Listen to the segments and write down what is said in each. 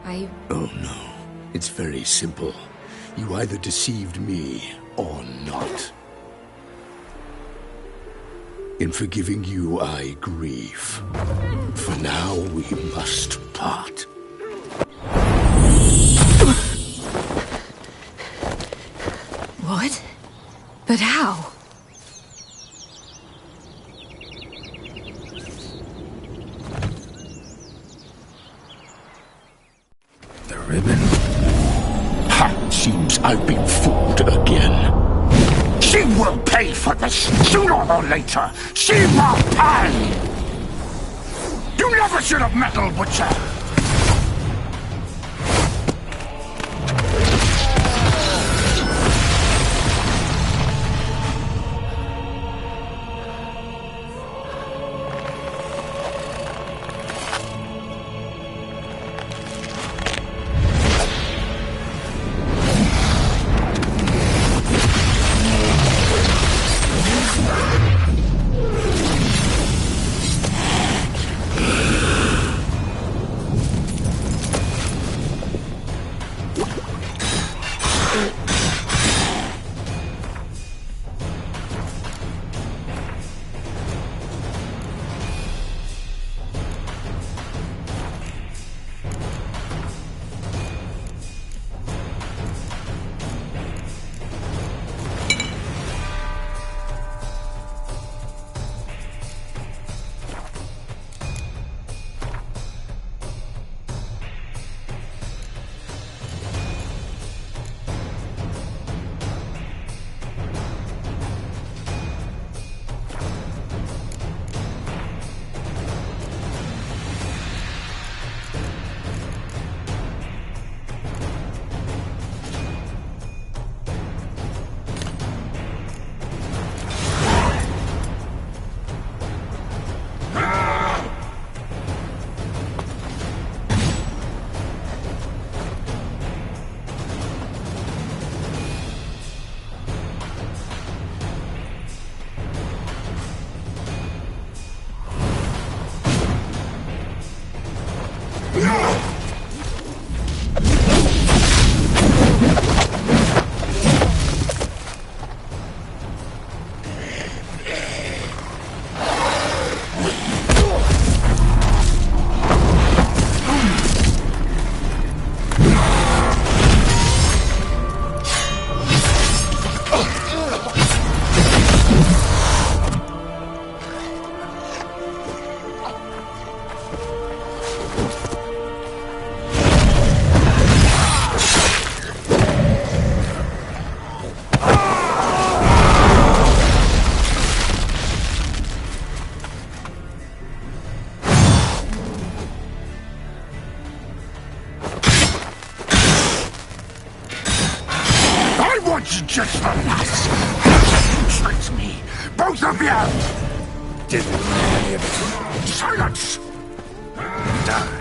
Oh no, it's very simple. You either deceived me or not. In forgiving you, I grieve. For now, we must part. What? But how? The ribbon? Ha! Seems I've been fooled again. She will pay for this, sooner or later. She will pay! You never should have meddled with her! Just for us! You tricked me! Both of you! Didn't mean any of it. Silence! Die.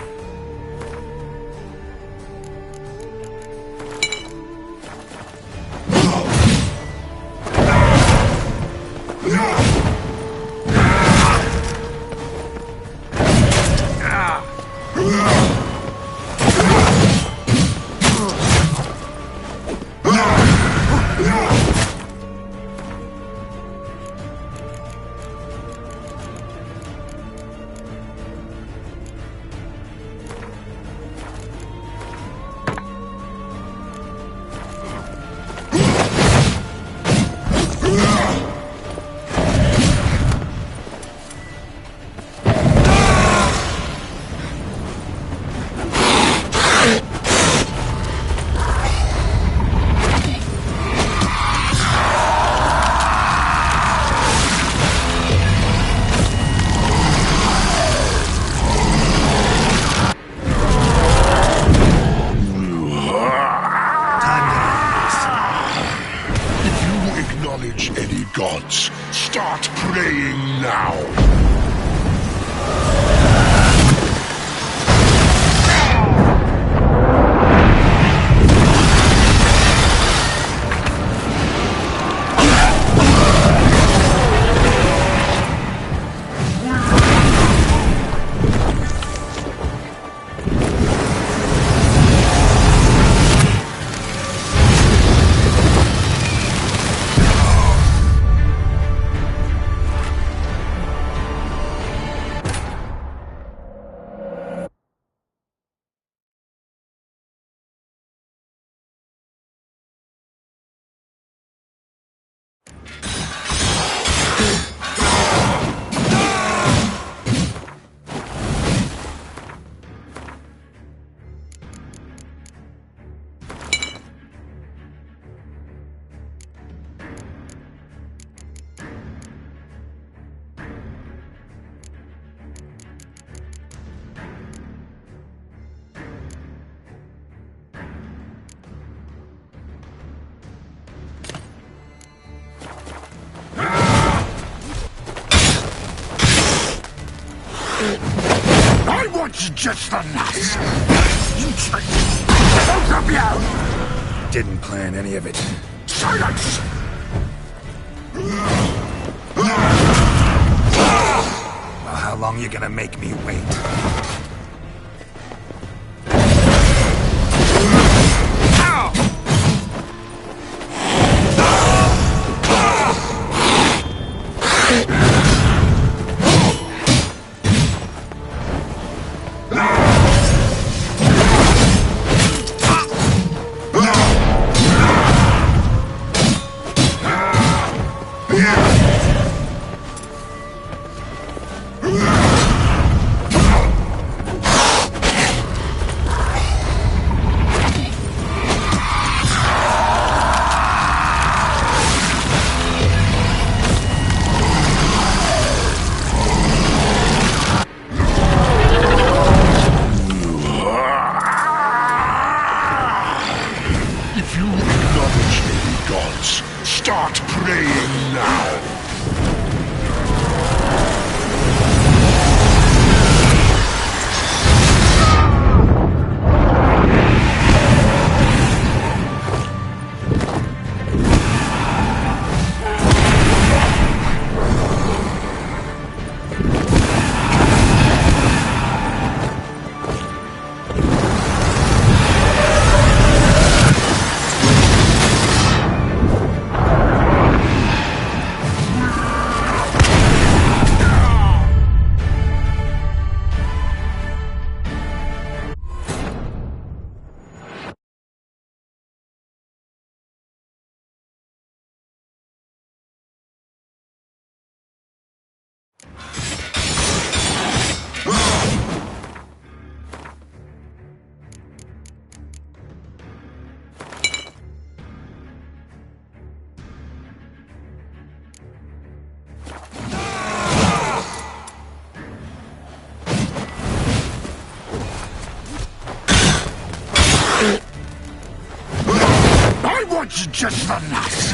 was just the nuts. You tricked me. Both of you! Didn't plan any of it. Silence! Well, how long you gonna make me wait? Start praying now! I was just the nuts.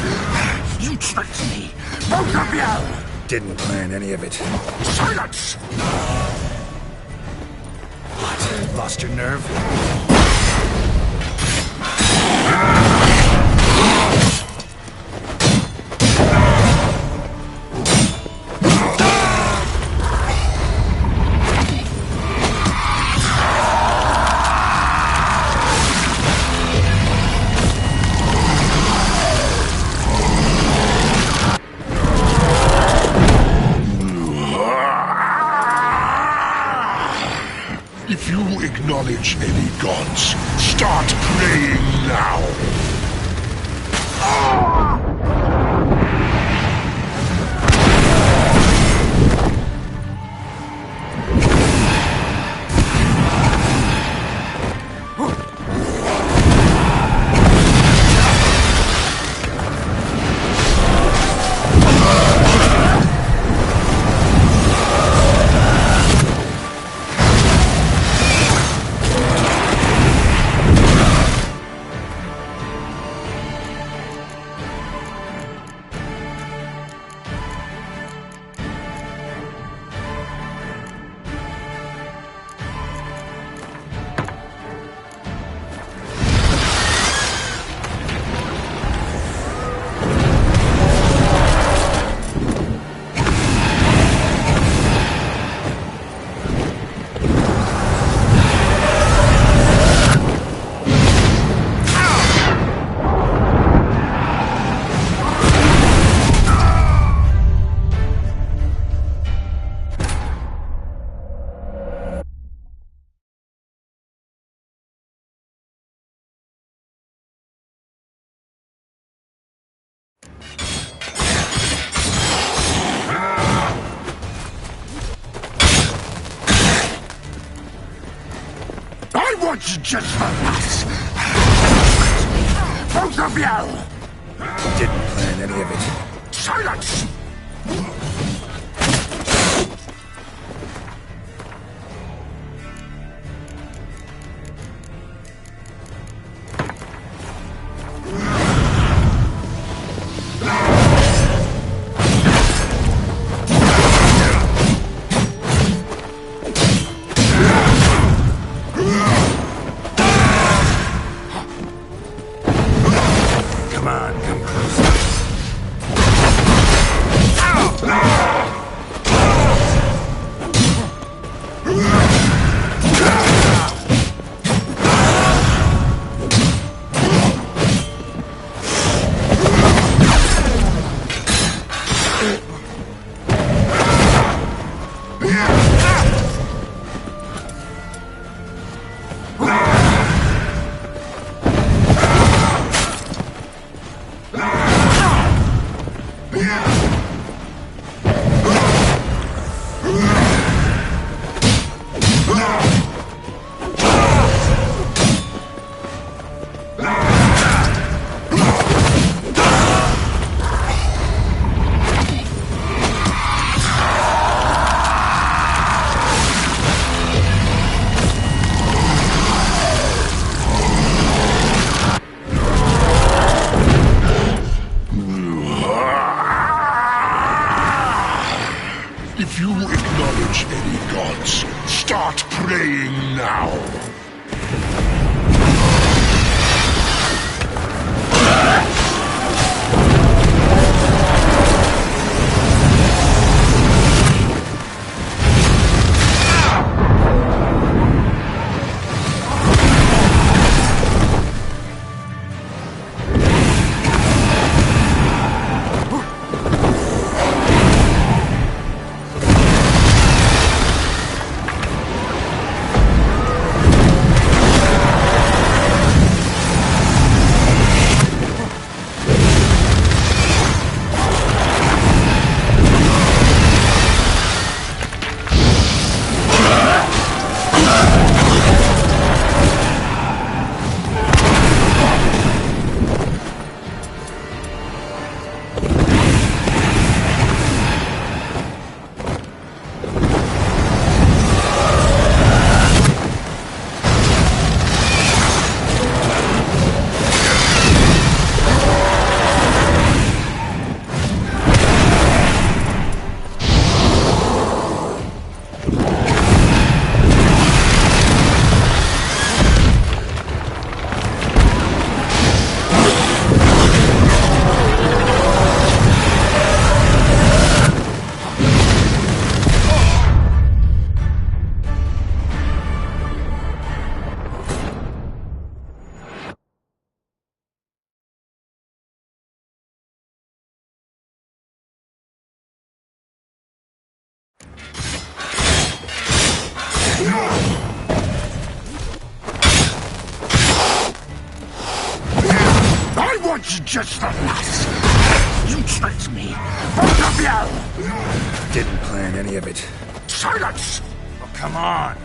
You tricked me. Both of you. Didn't plan any of it. Silence! What? Lost your nerve? If you acknowledge any gods, start praying now! I was just the nuts. Both of you! Didn't plan any of it. Silence! was just the last. You tricked me, both of you! Didn't plan any of it. Silence! Oh, come on!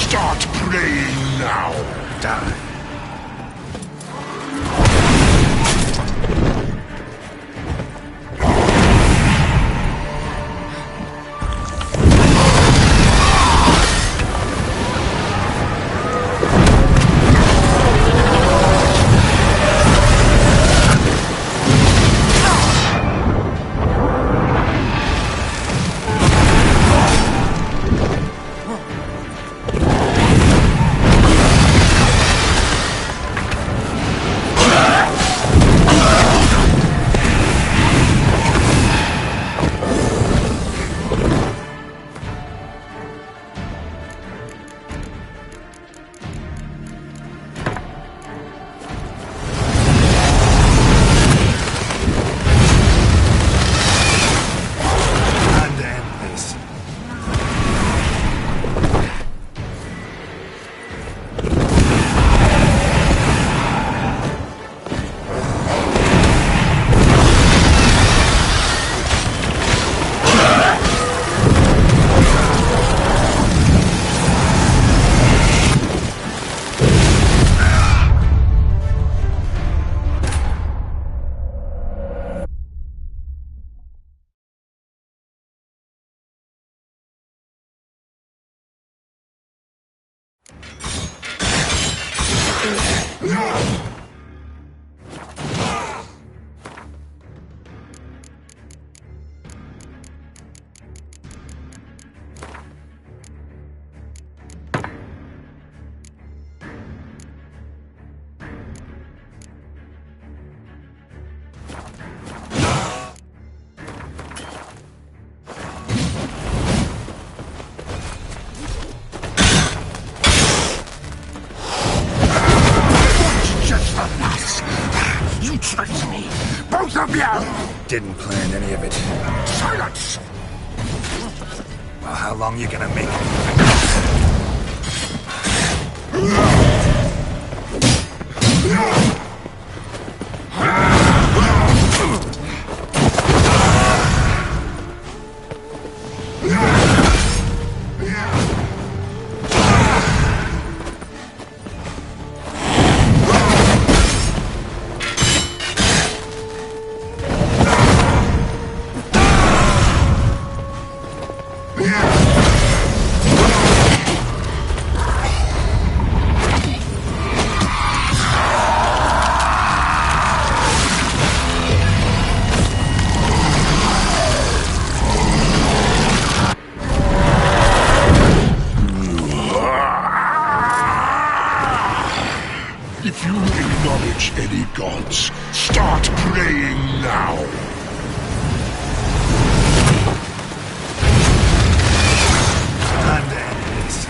Start praying now. Die. You tricked me, both of you! Didn't plan any of it. Silence! Well, how long you gonna make If you acknowledge any gods, start praying now. time to end this?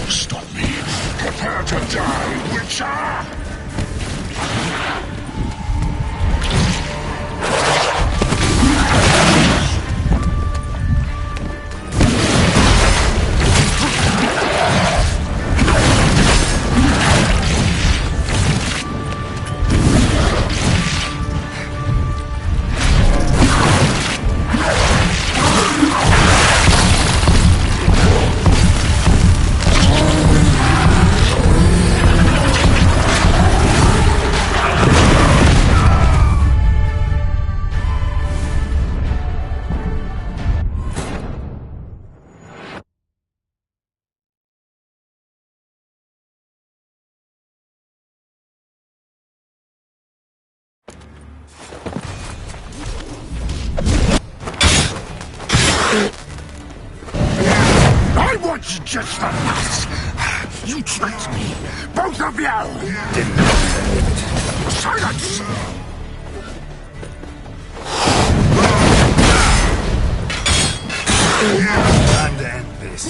Stop me. Prepare to die, Witcher! I want just the last. You tricked me, both of you! Didn't know it. Silence! Time to end this.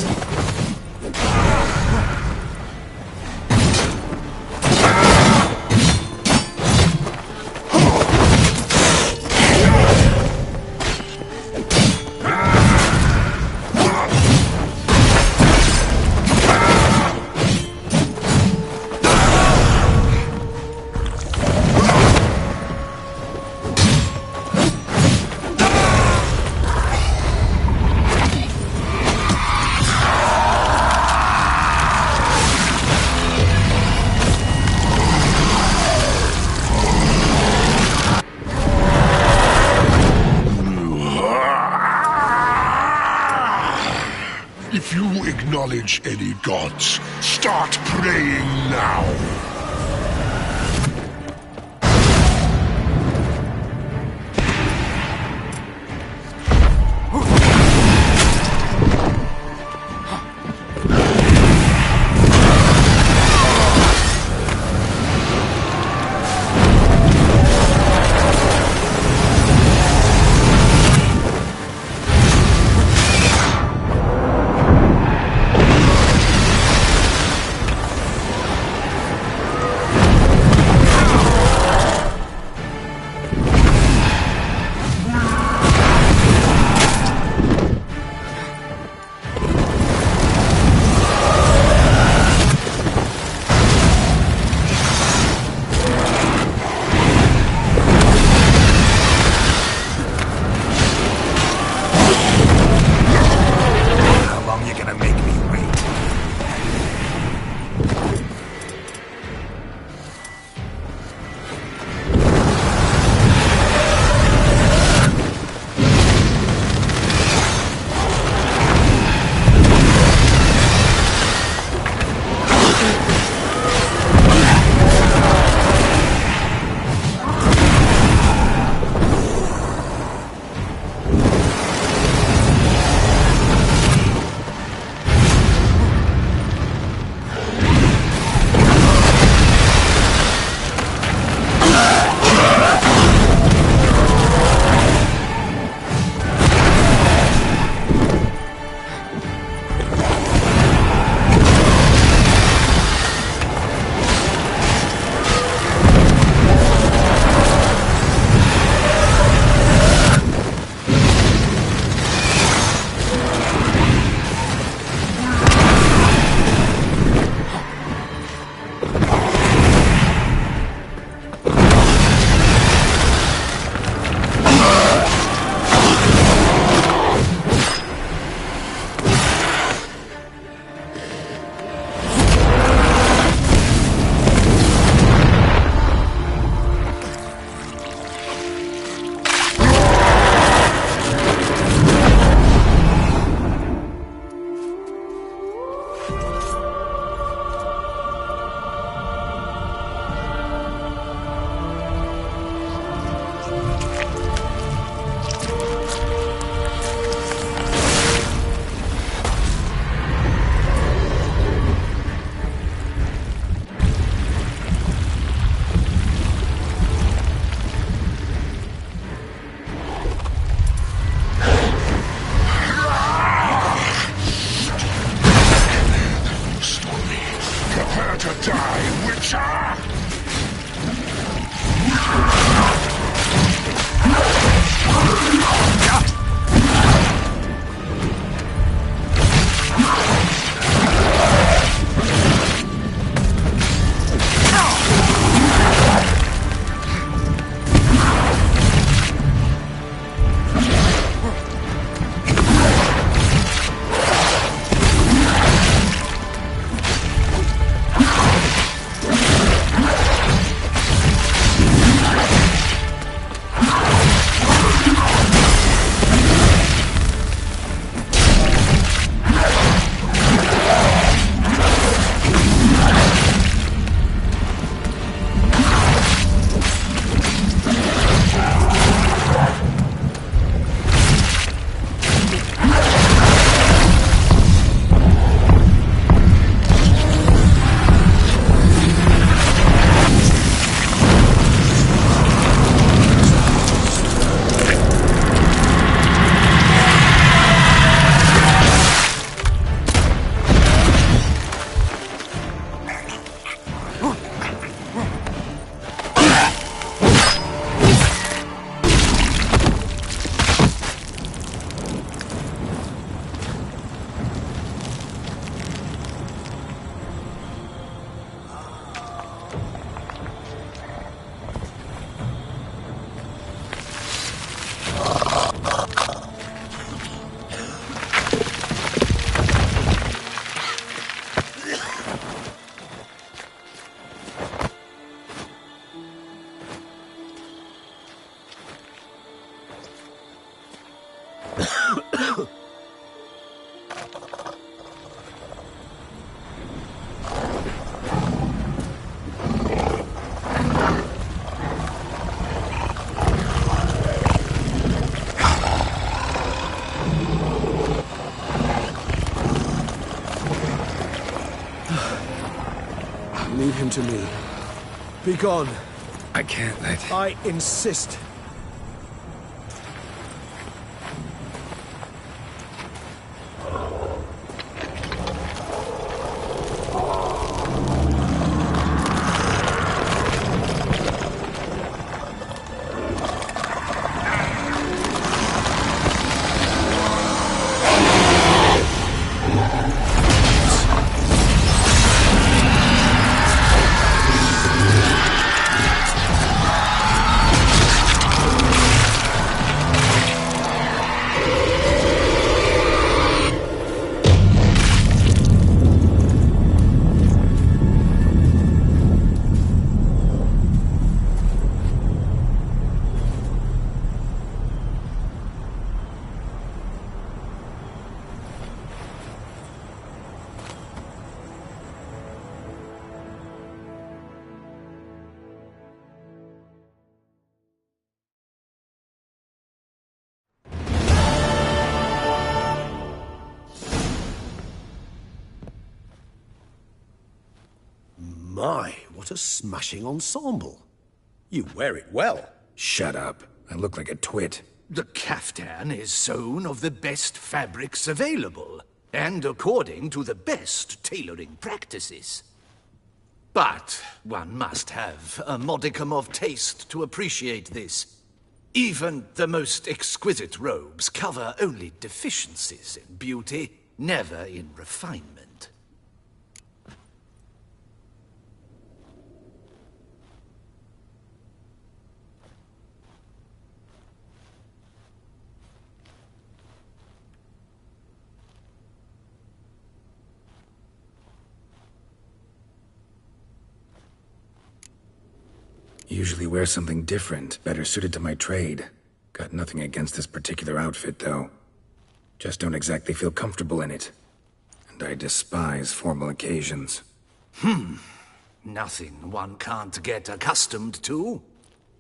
If you acknowledge any gods, start praying now. Prepare to die, Witcher! Leave him to me. Be gone. I can't let... I insist. My, what a smashing ensemble. You wear it well. Shut up. I look like a twit. The caftan is sewn of the best fabrics available, and according to the best tailoring practices. But one must have a modicum of taste to appreciate this. Even the most exquisite robes cover only deficiencies in beauty, never in refinement. Usually wear something different, better suited to my trade. Got nothing against this particular outfit, though. Just don't exactly feel comfortable in it. And I despise formal occasions. Nothing one can't get accustomed to.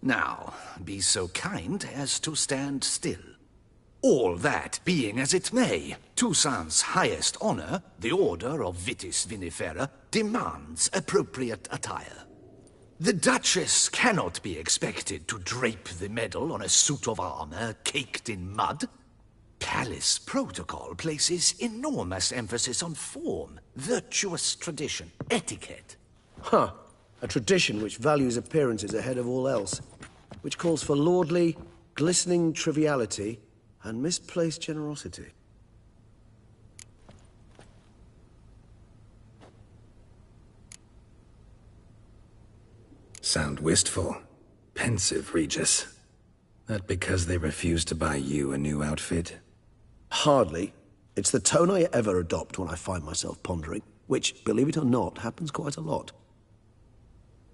Now, be so kind as to stand still. All that being as it may, Toussaint's highest honor, the Order of Vitis Vinifera, demands appropriate attire. The Duchess cannot be expected to drape the medal on a suit of armor caked in mud. Palace protocol places enormous emphasis on form, virtuous tradition, etiquette. Huh. A tradition which values appearances ahead of all else. Which calls for lordly, glistening triviality and misplaced generosity. Sound wistful. Pensive, Regis. That because they refuse to buy you a new outfit? Hardly. It's the tone I ever adopt when I find myself pondering, which, believe it or not, happens quite a lot.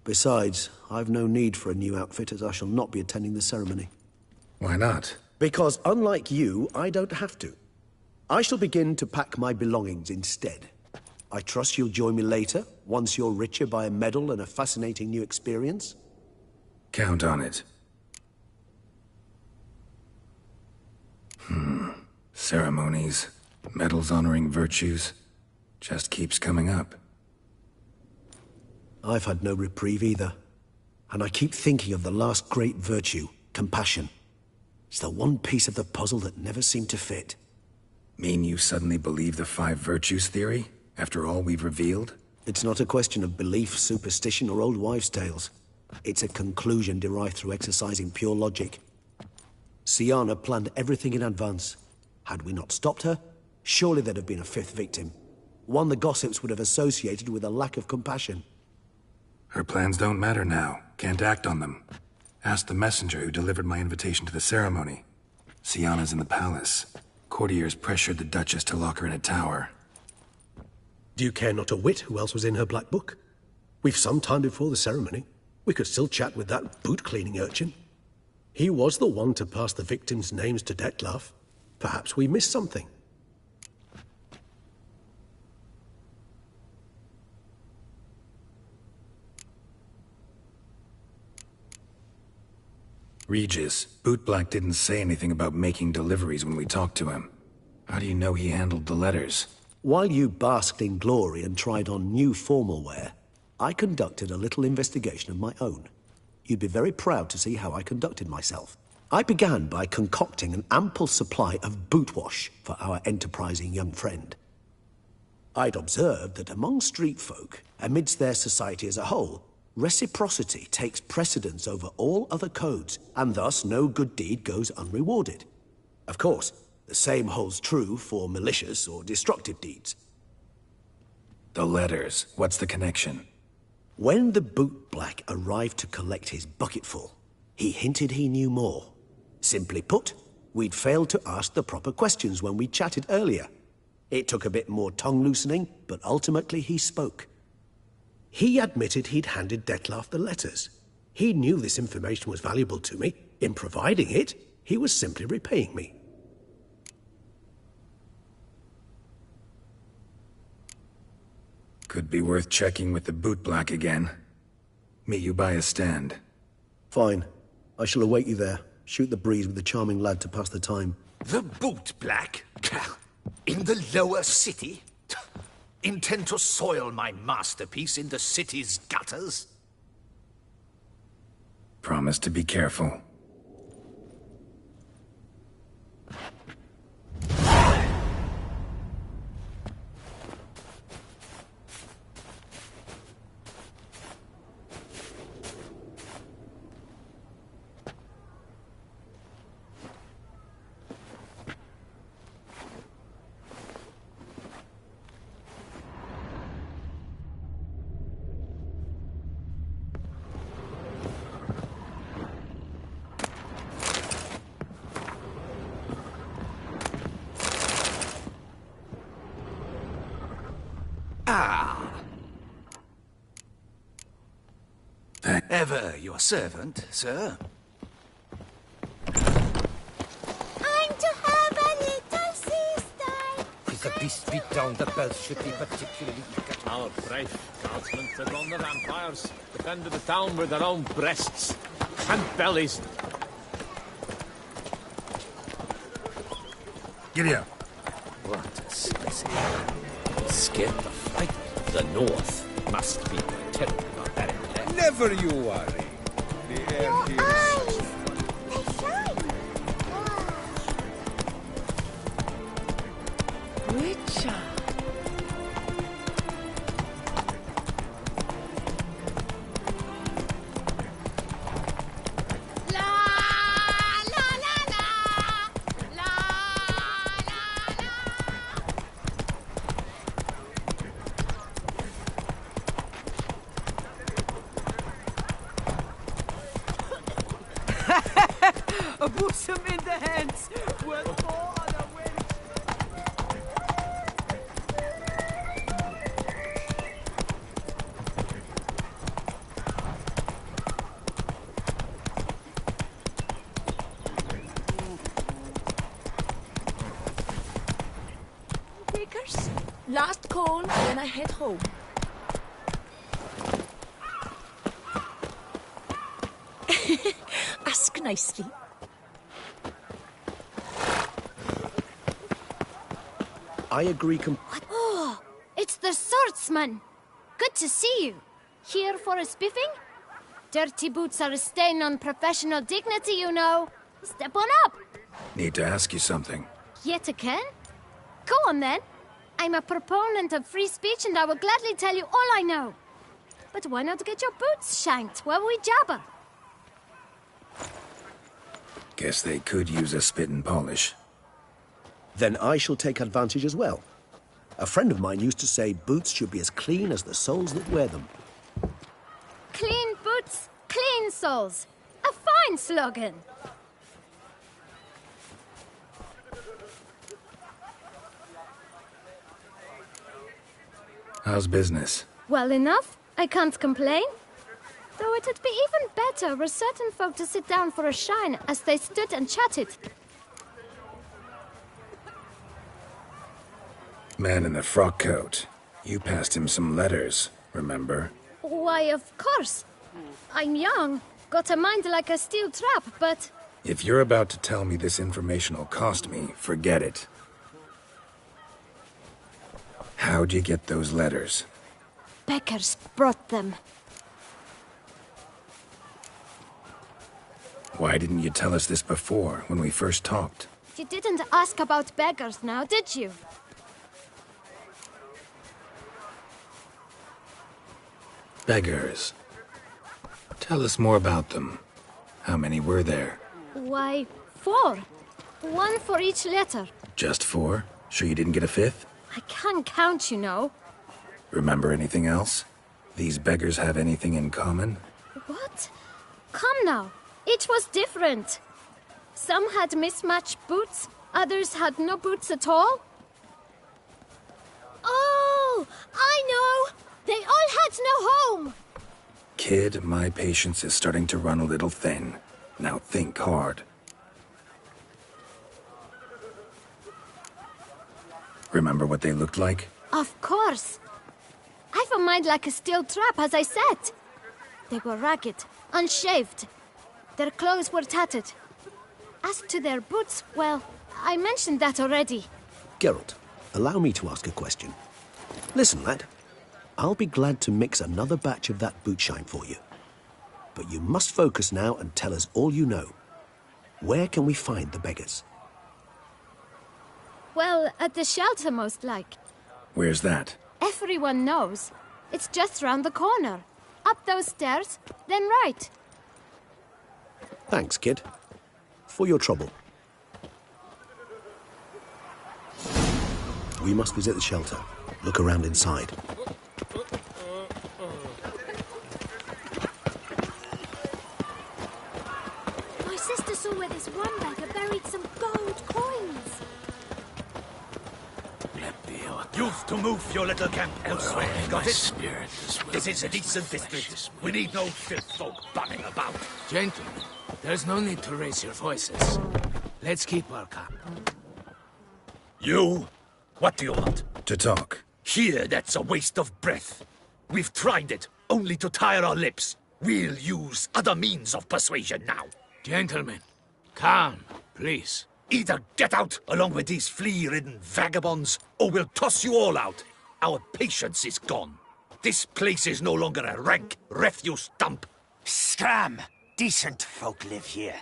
Besides, I've no need for a new outfit as I shall not be attending the ceremony. Why not? Because unlike you, I don't have to. I shall begin to pack my belongings instead. I trust you'll join me later, once you're richer by a medal and a fascinating new experience? Count on it. Ceremonies, medals honoring virtues, just keeps coming up. I've had no reprieve either. And I keep thinking of the last great virtue, compassion. It's the one piece of the puzzle that never seemed to fit. Mean you suddenly believe the 5 virtues theory, after all we've revealed? It's not a question of belief, superstition, or old wives' tales. It's a conclusion derived through exercising pure logic. Siana planned everything in advance. Had we not stopped her, surely there'd have been a 5th victim. One the gossips would have associated with a lack of compassion. Her plans don't matter now. Can't act on them. Ask the messenger who delivered my invitation to the ceremony. Siana's in the palace. Courtiers pressured the Duchess to lock her in a tower. Do you care not a whit who else was in her black book? We've some time before the ceremony. We could still chat with that boot-cleaning urchin. He was the one to pass the victims' names to Detlef. Perhaps we missed something. Regis, Bootblack didn't say anything about making deliveries when we talked to him. How do you know he handled the letters? While you basked in glory and tried on new formal wear, I conducted a little investigation of my own. You'd be very proud to see how I conducted myself. I began by concocting an ample supply of boot wash for our enterprising young friend. I'd observed that among street folk, amidst their society as a whole, reciprocity takes precedence over all other codes, and thus no good deed goes unrewarded. Of course, the same holds true for malicious or destructive deeds. The letters. What's the connection? When the bootblack arrived to collect his bucketful, he hinted he knew more. Simply put, we'd failed to ask the proper questions when we chatted earlier. It took a bit more tongue-loosening, but ultimately he spoke. He admitted he'd handed Detlef the letters. He knew this information was valuable to me. In providing it, he was simply repaying me. Could be worth checking with the bootblack again. Meet you by a stand. Fine. I shall await you there. Shoot the breeze with the charming lad to pass the time. The bootblack? In the lower city? Intent to soil my masterpiece in the city's gutters? Promise to be careful. Ever your servant, sir. I'm to have a little sister. If the beast beat down, the bells should be particularly eager. Our brave guardsmen took on the vampires, defended the town with their own breasts and bellies. Giddy up. What a specimen. Scared the fight. The North must be terribly barbaric. Never you worry. The air Your here eyes! is They shine! Richard. Put them in the hands. Well, more on the way. Takers, last call, then I head home. Ask nicely. I agree Oh, it's the swordsman. Good to see you. Here for a spiffing? Dirty boots are a stain on professional dignity, you know. Step on up. Need to ask you something. Yet again? Go on then. I'm a proponent of free speech and I will gladly tell you all I know. But why not get your boots shanked while we jabber? Guess they could use a spit and polish. Then I shall take advantage as well. A friend of mine used to say boots should be as clean as the soles that wear them. Clean boots, clean soles. A fine slogan. How's business? Well enough. I can't complain. Though it'd be even better were certain folk to sit down for a shine as they stood and chatted. Man in the frock coat. You passed him some letters, remember? Why, of course. I'm young, got a mind like a steel trap, but... If you're about to tell me this information will cost me, forget it. How'd you get those letters? Beggars brought them. Why didn't you tell us this before, when we first talked? You didn't ask about beggars now, did you? Beggars. Tell us more about them. How many were there? Why, 4. 1 for each letter. Just 4? Sure you didn't get a 5th? I can't count, you know. Remember anything else? These beggars have anything in common? What? Come now. Each was different. Some had mismatched boots, others had no boots at all. Oh, I know! They all had no home! Kid, my patience is starting to run a little thin. Now think hard. Remember what they looked like? Of course. I've a mind like a steel trap, as I said. They were ragged, unshaved. Their clothes were tattered. As to their boots, well, I mentioned that already. Geralt, allow me to ask a question. Listen, lad. I'll be glad to mix another batch of that boot shine for you. But you must focus now and tell us all you know. Where can we find the beggars? Well, at the shelter, most like. Where's that? Everyone knows. It's just round the corner. Up those stairs, then right. Thanks, kid. For your trouble. We must visit the shelter. Look around inside. My sister saw where this one beggar buried some gold coins. You've to move your little camp elsewhere, got it? This is a decent district. We need no filth folk bumming about. Gentlemen, there's no need to raise your voices. Let's keep our calm. You? What do you want? To talk. Here, that's a waste of breath. We've tried it, only to tire our lips. We'll use other means of persuasion now. Gentlemen, calm, please. Either get out along with these flea-ridden vagabonds, or we'll toss you all out. Our patience is gone. This place is no longer a rank refuse dump. Scram! Decent folk live here.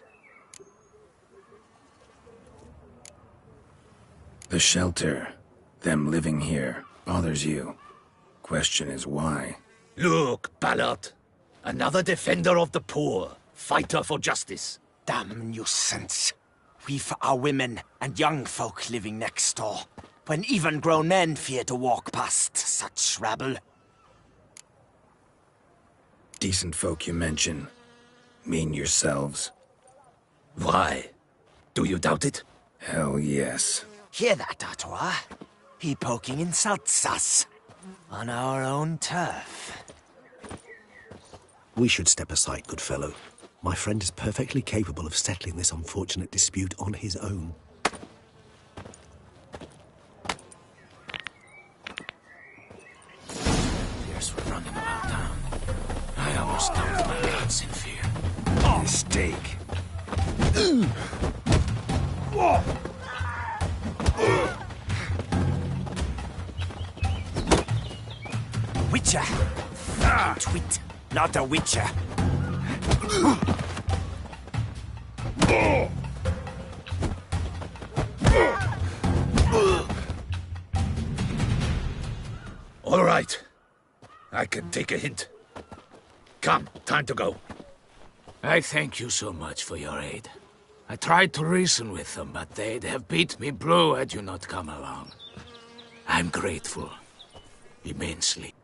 The shelter, them living here, bothers you. Question is why? Look, Ballard. Another defender of the poor. Fighter for justice. Damn nuisance. We've our women and young folk living next door, when even grown men fear to walk past such rabble. Decent folk you mention. Mean yourselves. Why? Do you doubt it? Hell yes. Hear that, Artois? He poking insults us. On our own turf. We should step aside, good fellow. My friend is perfectly capable of settling this unfortunate dispute on his own. Fears were running about town. I almost dumped my guts in fear. Mistake. Witcher! Twit, not a witcher. All right. I can take a hint. Come, time to go. I thank you so much for your aid. I tried to reason with them, but they'd have beat me blue had you not come along. I'm grateful. Immensely.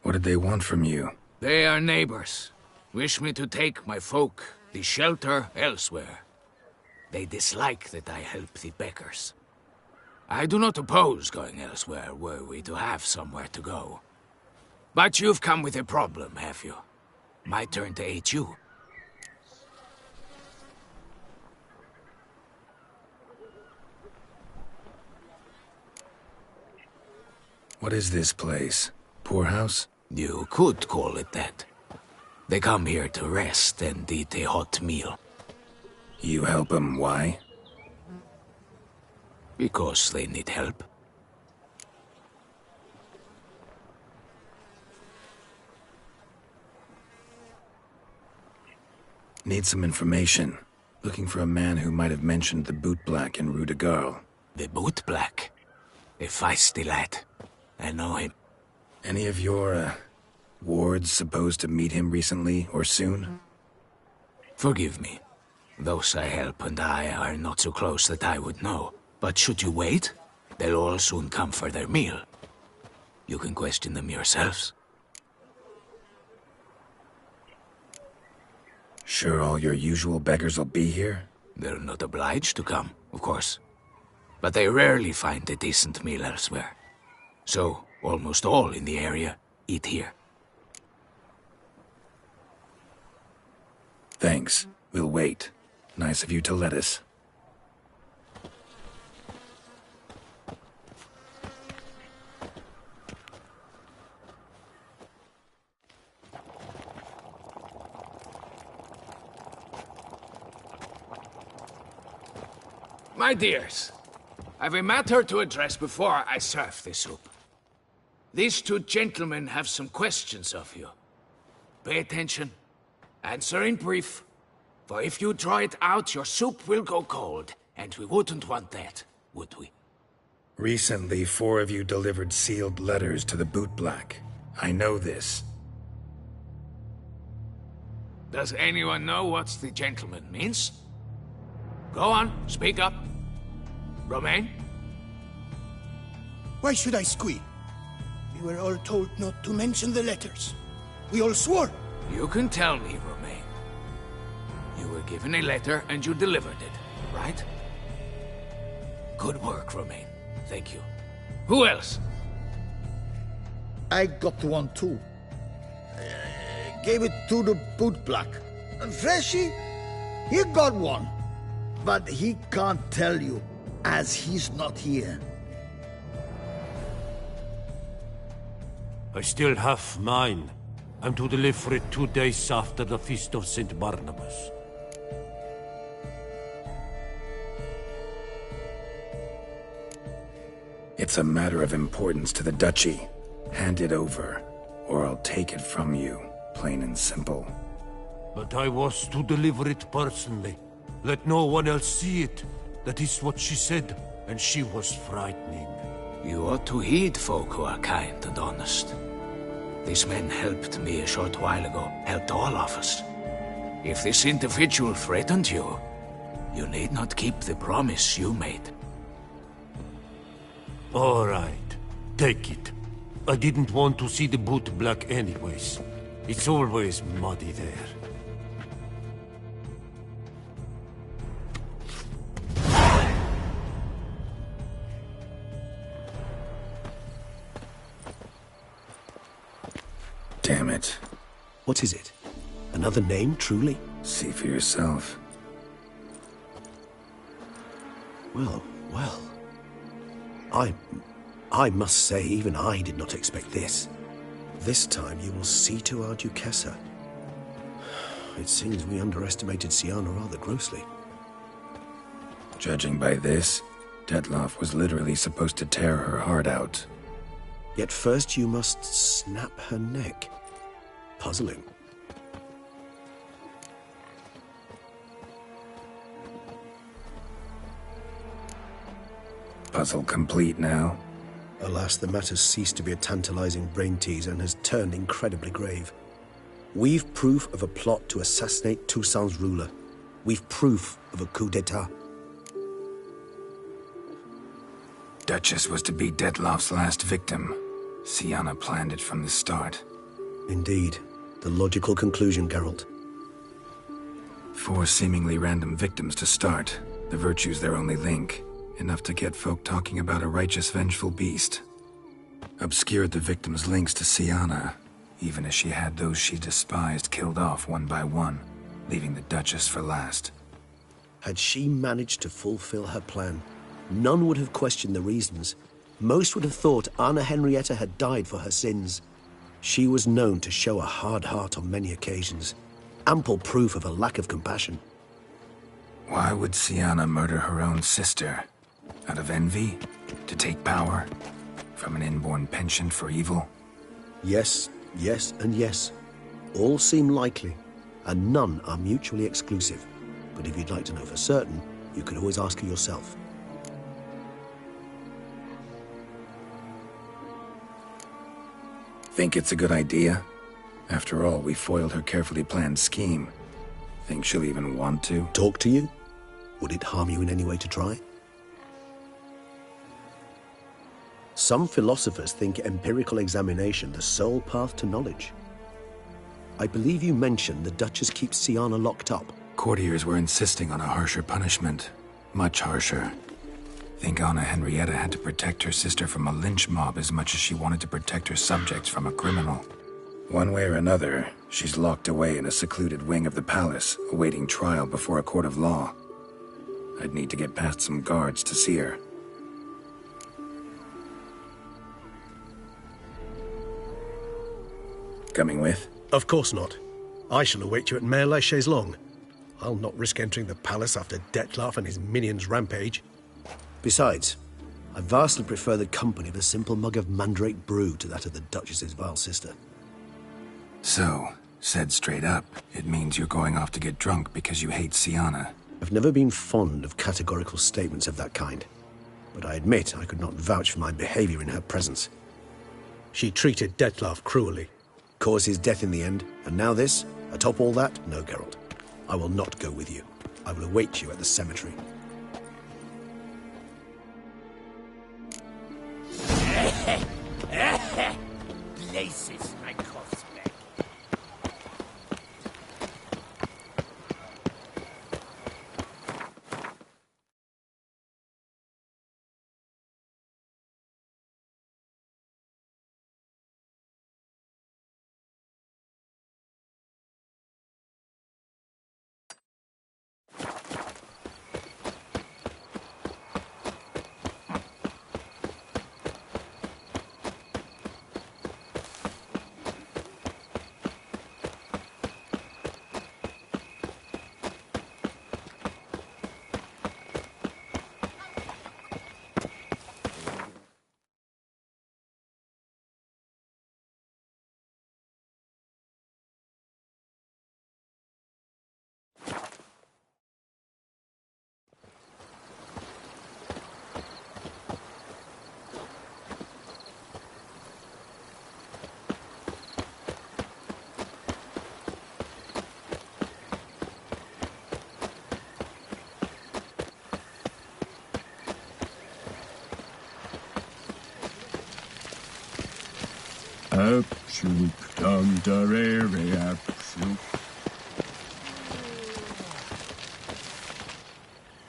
What did they want from you? They are neighbors. Wish me to take my folk, the shelter, elsewhere. They dislike that I help the beggars. I do not oppose going elsewhere were we to have somewhere to go. But you've come with a problem, have you? My turn to aid you. What is this place? Poorhouse? You could call it that. They come here to rest and eat a hot meal. You help them, why? Because they need help. Need some information. Looking for a man who might have mentioned the Boot Black in Rue de Garl. The Boot Black? A feisty lad. I know him. Any of your, wards supposed to meet him recently or soon? Forgive me. Those I help and I are not so close that I would know. But should you wait, they'll all soon come for their meal. You can question them yourselves. Sure all your usual beggars will be here? They're not obliged to come, of course. But they rarely find a decent meal elsewhere. So, almost all in the area eat here. Thanks. We'll wait. Nice of you to let us. My dears, I've a matter to address before I serve the soup. These two gentlemen have some questions of you. Pay attention. Answer in brief. For if you draw it out, your soup will go cold. And we wouldn't want that, would we? Recently, 4 of you delivered sealed letters to the Boot Black. I know this. Does anyone know what the gentleman means? Go on, speak up. Romain? Why should I squeal? We were all told not to mention the letters. We all swore. You can tell me, Romain. You were given a letter and you delivered it, right? Good work, Romain. Thank you. Who else? I got one too. Gave it to the Boot Black. And Freshy, he got one. But he can't tell you, as he's not here. I still have mine. I'm to deliver it 2 days after the Feast of St. Barnabas. It's a matter of importance to the Duchy. Hand it over, or I'll take it from you, plain and simple. But I was to deliver it personally. Let no one else see it. That is what she said, and she was frightening. You ought to heed folk who are kind and honest. These men helped me a short while ago, helped all of us. If this individual threatened you, you need not keep the promise you made. All right, take it. I didn't want to see the Boot Black anyways. It's always muddy there. Damn it. What is it? Another name, truly? See for yourself. Well, well. I must say, even I did not expect this. This time you will see to our Duchessa. It seems we underestimated Siana rather grossly. Judging by this, Detloff was literally supposed to tear her heart out. Yet first you must snap her neck. Puzzling. Puzzle complete now. Alas, the matter's ceased to be a tantalizing brain teaser and has turned incredibly grave. We've proof of a plot to assassinate Toussaint's ruler. We've proof of a coup d'etat. Duchess was to be Detloff's last victim. Siana planned it from the start. Indeed. The logical conclusion, Geralt. 4 seemingly random victims to start. The virtue's their only link. Enough to get folk talking about a righteous, vengeful beast. Obscured the victims' links to Siana, even as she had those she despised killed off one by one, leaving the Duchess for last. Had she managed to fulfill her plan, none would have questioned the reasons. Most would have thought Anna Henrietta had died for her sins. She was known to show a hard heart on many occasions. Ample proof of a lack of compassion. Why would Siana murder her own sister? Out of envy? To take power? From an inborn penchant for evil? Yes, yes, and yes. All seem likely, and none are mutually exclusive. But if you'd like to know for certain, you could always ask her yourself. Think it's a good idea? After all, we foiled her carefully planned scheme. Think she'll even want to? Talk to you? Would it harm you in any way to try? Some philosophers think empirical examination the sole path to knowledge. I believe you mentioned the Duchess keeps Siana locked up. Courtiers were insisting on a harsher punishment. Much harsher. Think Anna Henrietta had to protect her sister from a lynch mob as much as she wanted to protect her subjects from a criminal. One way or another, she's locked away in a secluded wing of the palace, awaiting trial before a court of law. I'd need to get past some guards to see her. Coming with? Of course not. I shall await you at Mare la Chaise-Longue. I'll not risk entering the palace after Detloff and his minions rampage. Besides, I vastly prefer the company of a simple mug of mandrake brew to that of the Duchess's vile sister. So, said straight up, it means you're going off to get drunk because you hate Siana. I've never been fond of categorical statements of that kind, but I admit I could not vouch for my behavior in her presence. She treated Detloff cruelly, caused his death in the end, and now this? Atop all that? No, Geralt. I will not go with you. I will await you at the cemetery. Places, my cosplay.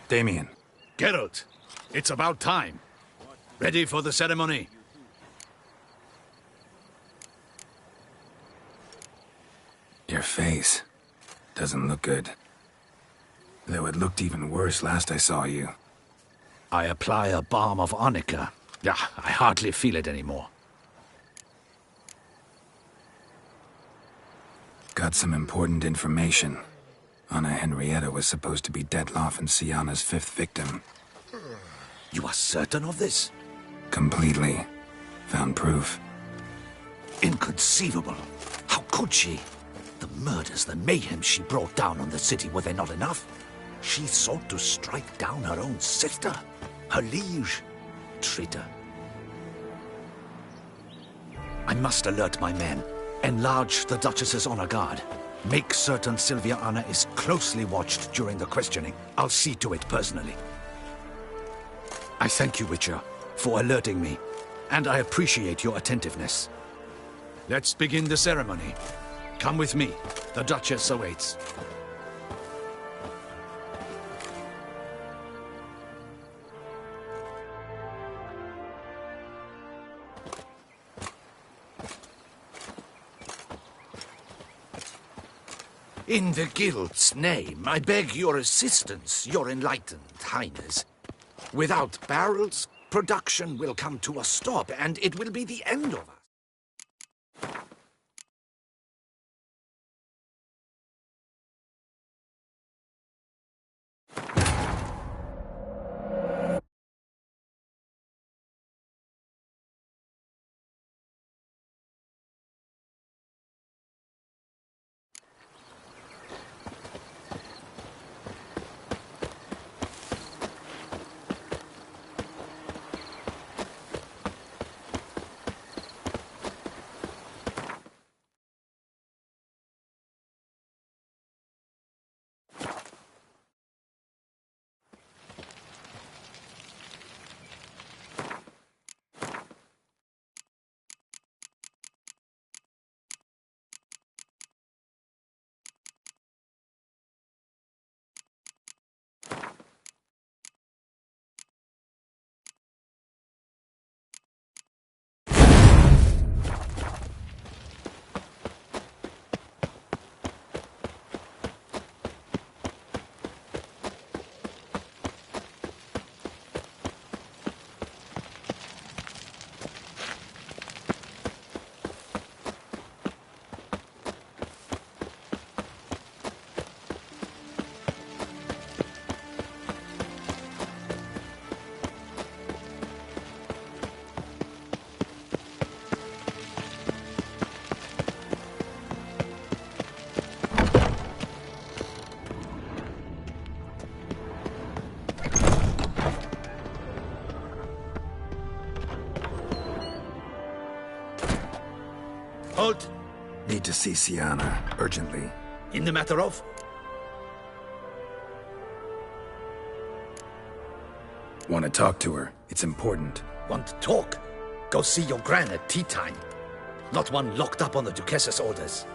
Damien. Geralt, it's about time. Ready for the ceremony? Your face doesn't look good. Though it looked even worse last I saw you. I apply a balm of arnica. Yeah, I hardly feel it anymore. Got some important information. Anna Henrietta was supposed to be Detloff and Sienna's 5th victim. You are certain of this? Completely. Found proof. Inconceivable. How could she? The murders, the mayhem she brought down on the city, were they not enough? She sought to strike down her own sister, her liege. Traitor. I must alert my men. Enlarge the Duchess's honor guard. Make certain Sylvia Anna is closely watched during the questioning. I'll see to it personally. I thank you, Witcher, for alerting me, and I appreciate your attentiveness. Let's begin the ceremony. Come with me. The Duchess awaits. In the Guild's name, I beg your assistance, your enlightened highness. Without barrels, production will come to a stop, and it will be the end of us. Halt! Need to see Sienna, urgently. In the matter of? Want to talk to her. It's important. Want to talk? Go see your gran at tea time. Not one locked up on the Duchess's orders.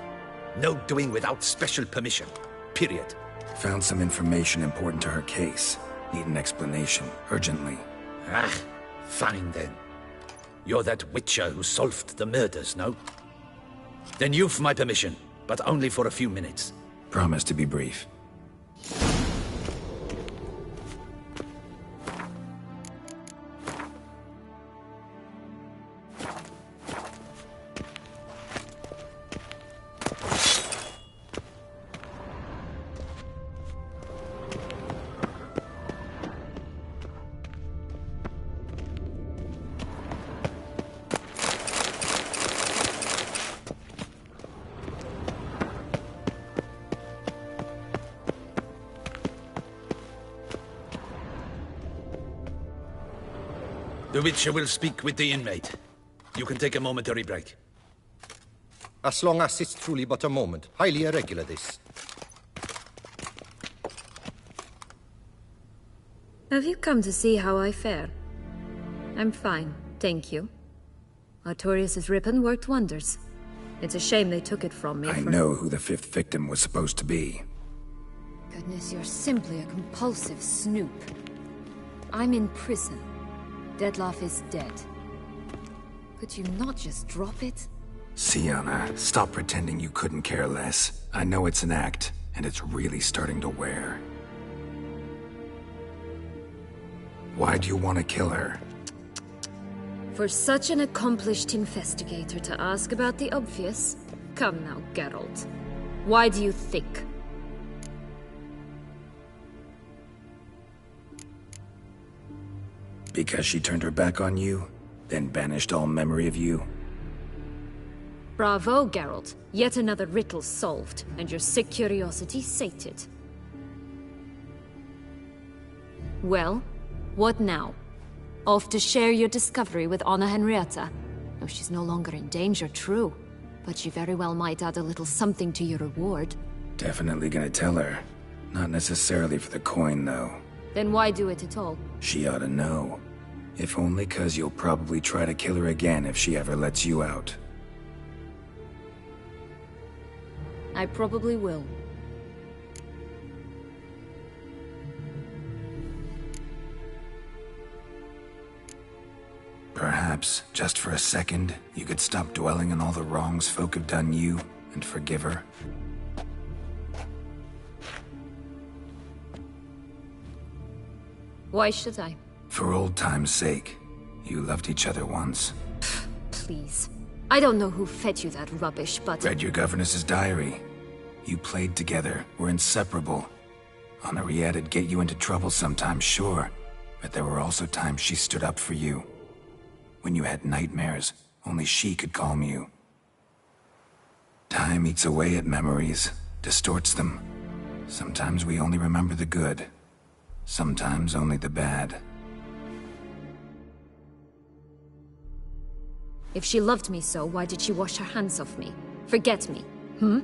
No doing without special permission. Period. Found some information important to her case. Need an explanation, urgently. Ah, fine then. You're that witcher who solved the murders, no? Then you've my permission, but only for a few minutes. Promise to be brief. The Witcher will speak with the inmate. You can take a momentary break. As long as it's truly but a moment. Highly irregular, this. Have you come to see how I fare? I'm fine, thank you. Artorius' ribbon worked wonders. It's a shame they took it from me. I know who the 5th victim was supposed to be. Goodness, you're simply a compulsive snoop. I'm in prison. Detloff is dead. Could you not just drop it? Sienna, stop pretending you couldn't care less. I know it's an act, and it's really starting to wear. Why do you want to kill her? For such an accomplished investigator to ask about the obvious? Come now, Geralt. Why do you think? Because she turned her back on you, then banished all memory of you? Bravo, Geralt. Yet another riddle solved, and your sick curiosity sated. Well, what now? Off to share your discovery with Anna Henrietta? No, she's no longer in danger, true. But she very well might add a little something to your reward. Definitely gonna tell her. Not necessarily for the coin, though. Then why do it at all? She ought to know. If only 'cause you'll probably try to kill her again if she ever lets you out. I probably will. Perhaps, just for a second, you could stop dwelling on all the wrongs folk have done you, and forgive her. Why should I? For old time's sake. You loved each other once. Please. I don't know who fed you that rubbish, but... Read your governess's diary. You played together, were inseparable. Henriette'd get you into trouble sometimes, sure. But there were also times she stood up for you. When you had nightmares, only she could calm you. Time eats away at memories, distorts them. Sometimes we only remember the good. Sometimes only the bad. If she loved me so, why did she wash her hands off me? Forget me, hmm?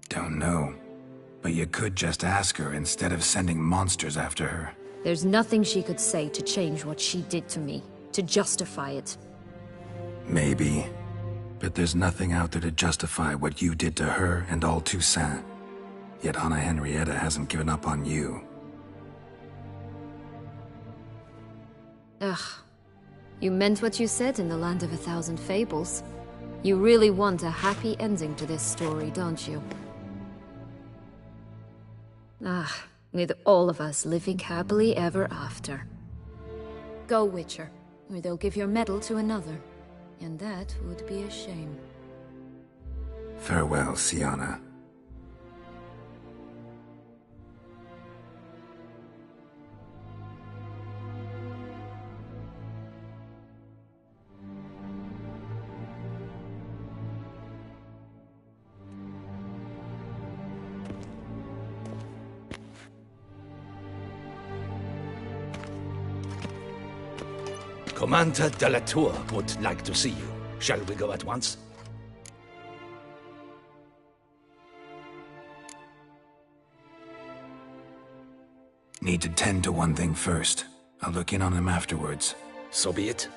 Don't know. But you could just ask her instead of sending monsters after her. There's nothing she could say to change what she did to me, to justify it. Maybe. But there's nothing out there to justify what you did to her and all Toussaint. Yet Anna Henrietta hasn't given up on you. Ugh. You meant what you said in the Land of a Thousand Fables. You really want a happy ending to this story, don't you? Ah, with all of us living happily ever after. Go, Witcher, or they'll give your medal to another. And that would be a shame. Farewell, Sienna. Commander de la Tour would like to see you. Shall we go at once? Need to tend to one thing first. I'll look in on him afterwards. So be it.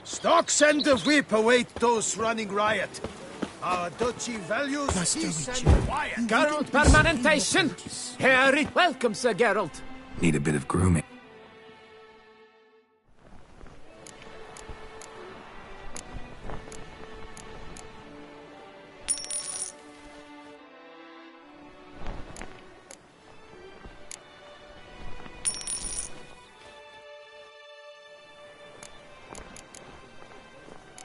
Stocks and the whip await those running riot. Our duchy values peace and quiet. Geralt Permanentation! Harry, welcome, Sir Geralt. Need a bit of grooming.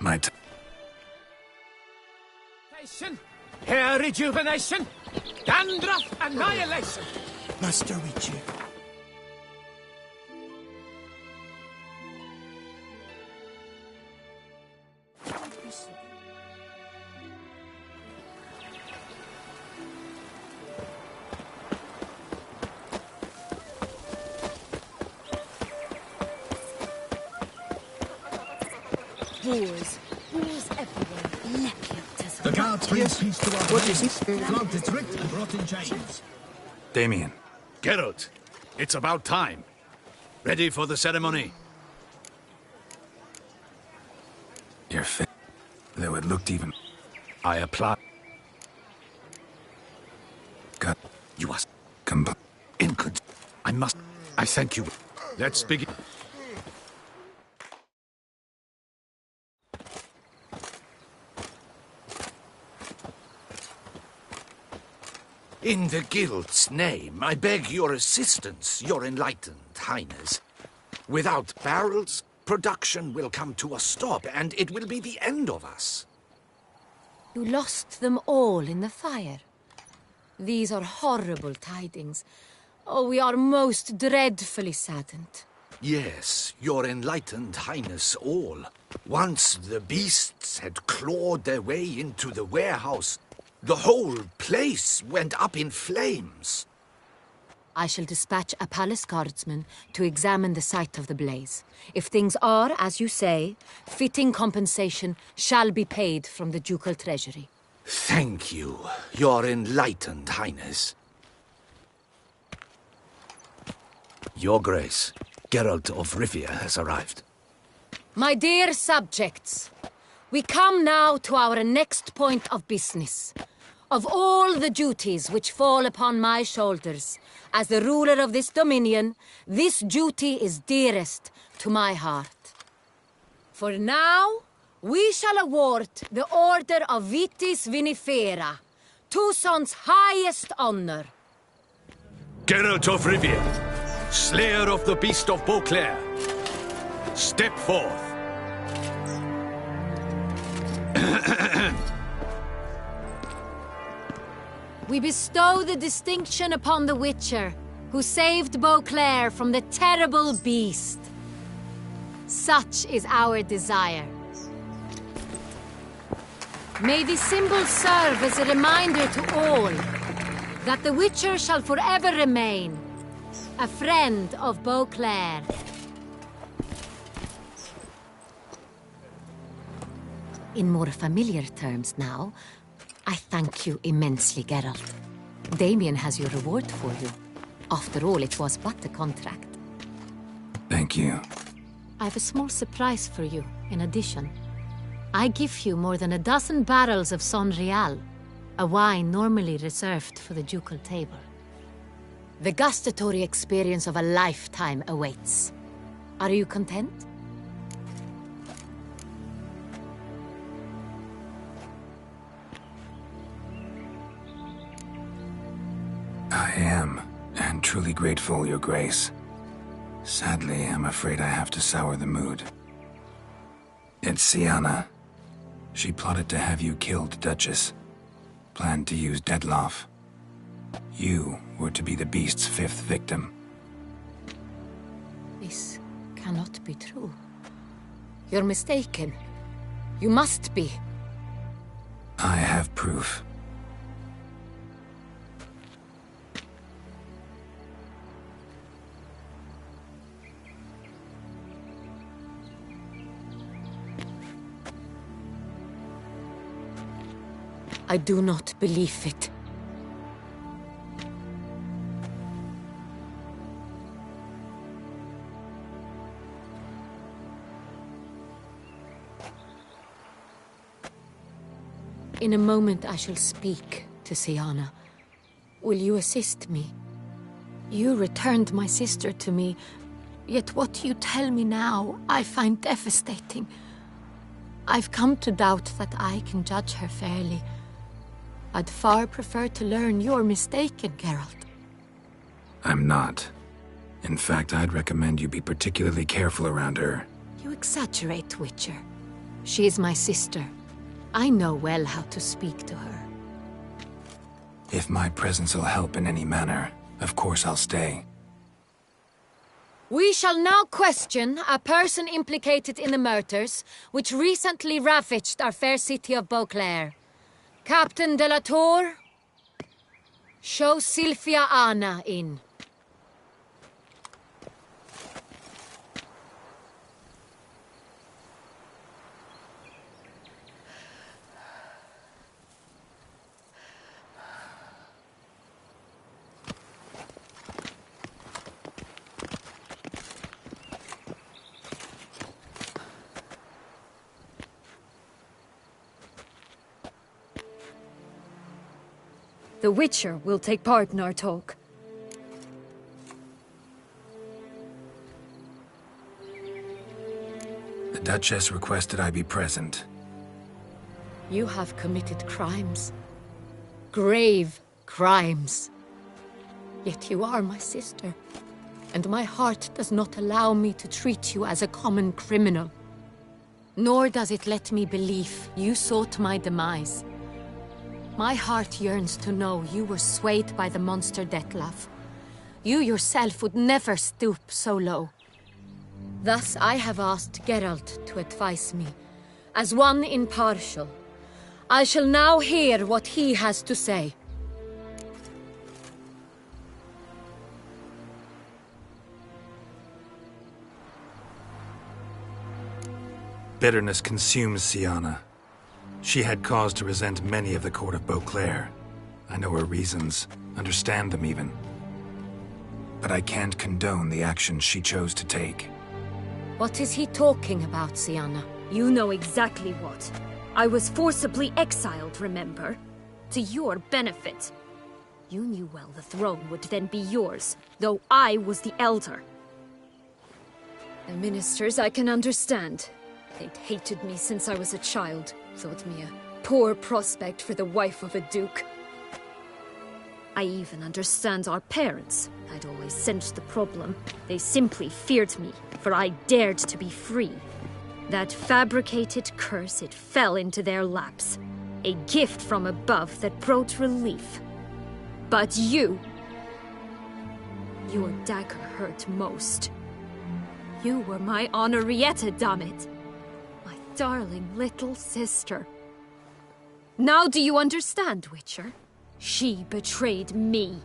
My time. Hair rejuvenation, dandruff annihilation. Master Witcher. Boars. Boars everywhere. Lepios. The guards bring peace to our place. Flogged its ripped and brought in chains. Damien. Geralt, it's about time. Ready for the ceremony? Your face. Though it looked even... I apply. God. You must... Incod... I must... I thank you. Let's begin. In the Guild's name, I beg your assistance, your enlightened highness. Without barrels, production will come to a stop, and it will be the end of us. You lost them all in the fire. These are horrible tidings. Oh, we are most dreadfully saddened. Yes, your enlightened highness all. Once the beasts had clawed their way into the warehouse, the whole place went up in flames. I shall dispatch a palace guardsman to examine the site of the blaze. If things are, as you say, fitting compensation shall be paid from the ducal treasury. Thank you, your enlightened highness. Your Grace, Geralt of Rivia has arrived. My dear subjects, we come now to our next point of business. Of all the duties which fall upon my shoulders, as the ruler of this dominion, this duty is dearest to my heart. For now, we shall award the Order of Vitis Vinifera, Tucson's highest honor. Geralt of Rivia, slayer of the beast of Beauclair, step forth. We bestow the distinction upon the Witcher, who saved Beauclair from the terrible beast. Such is our desire. May the symbol serve as a reminder to all that the Witcher shall forever remain a friend of Beauclair. In more familiar terms now, I thank you immensely, Geralt. Damien has your reward for you. After all, it was but a contract. Thank you. I have a small surprise for you, in addition. I give you more than a dozen barrels of Son Real, a wine normally reserved for the ducal table. The gustatory experience of a lifetime awaits. Are you content? I am, and truly grateful, Your Grace. Sadly, I'm afraid I have to sour the mood. It's Sienna. She plotted to have you killed, Duchess. Planned to use Dettlaff. You were to be the beast's fifth victim. This cannot be true. You're mistaken. You must be. I have proof. I do not believe it. In a moment I shall speak to Sienna. Will you assist me? You returned my sister to me, yet what you tell me now I find devastating. I've come to doubt that I can judge her fairly. I'd far prefer to learn you're mistaken, Geralt. I'm not. In fact, I'd recommend you be particularly careful around her. You exaggerate, Witcher. She is my sister. I know well how to speak to her. If my presence will help in any manner, of course I'll stay. We shall now question a person implicated in the murders which recently ravaged our fair city of Beauclair. Captain de la Tour, show Sylvia Anna in. The Witcher will take part in our talk. The Duchess requested I be present. You have committed crimes. Grave crimes. Yet you are my sister, and my heart does not allow me to treat you as a common criminal. Nor does it let me believe you sought my demise. My heart yearns to know you were swayed by the monster Dettlaff. You yourself would never stoop so low. Thus I have asked Geralt to advise me, as one impartial. I shall now hear what he has to say. Bitterness consumes Syanna. She had cause to resent many of the court of Beauclair. I know her reasons, understand them even. But I can't condone the actions she chose to take. What is he talking about, Syanna? You know exactly what. I was forcibly exiled, remember? To your benefit. You knew well the throne would then be yours, though I was the elder. The ministers I can understand. They'd hated me since I was a child, thought me a poor prospect for the wife of a duke. I even understand our parents. I'd always sensed the problem. They simply feared me, for I dared to be free. That fabricated curse, it fell into their laps. A gift from above that brought relief. But you... Your dagger hurt most. You were my Henrietta, dammit. My darling little sister. Now do you understand, Witcher? She betrayed me.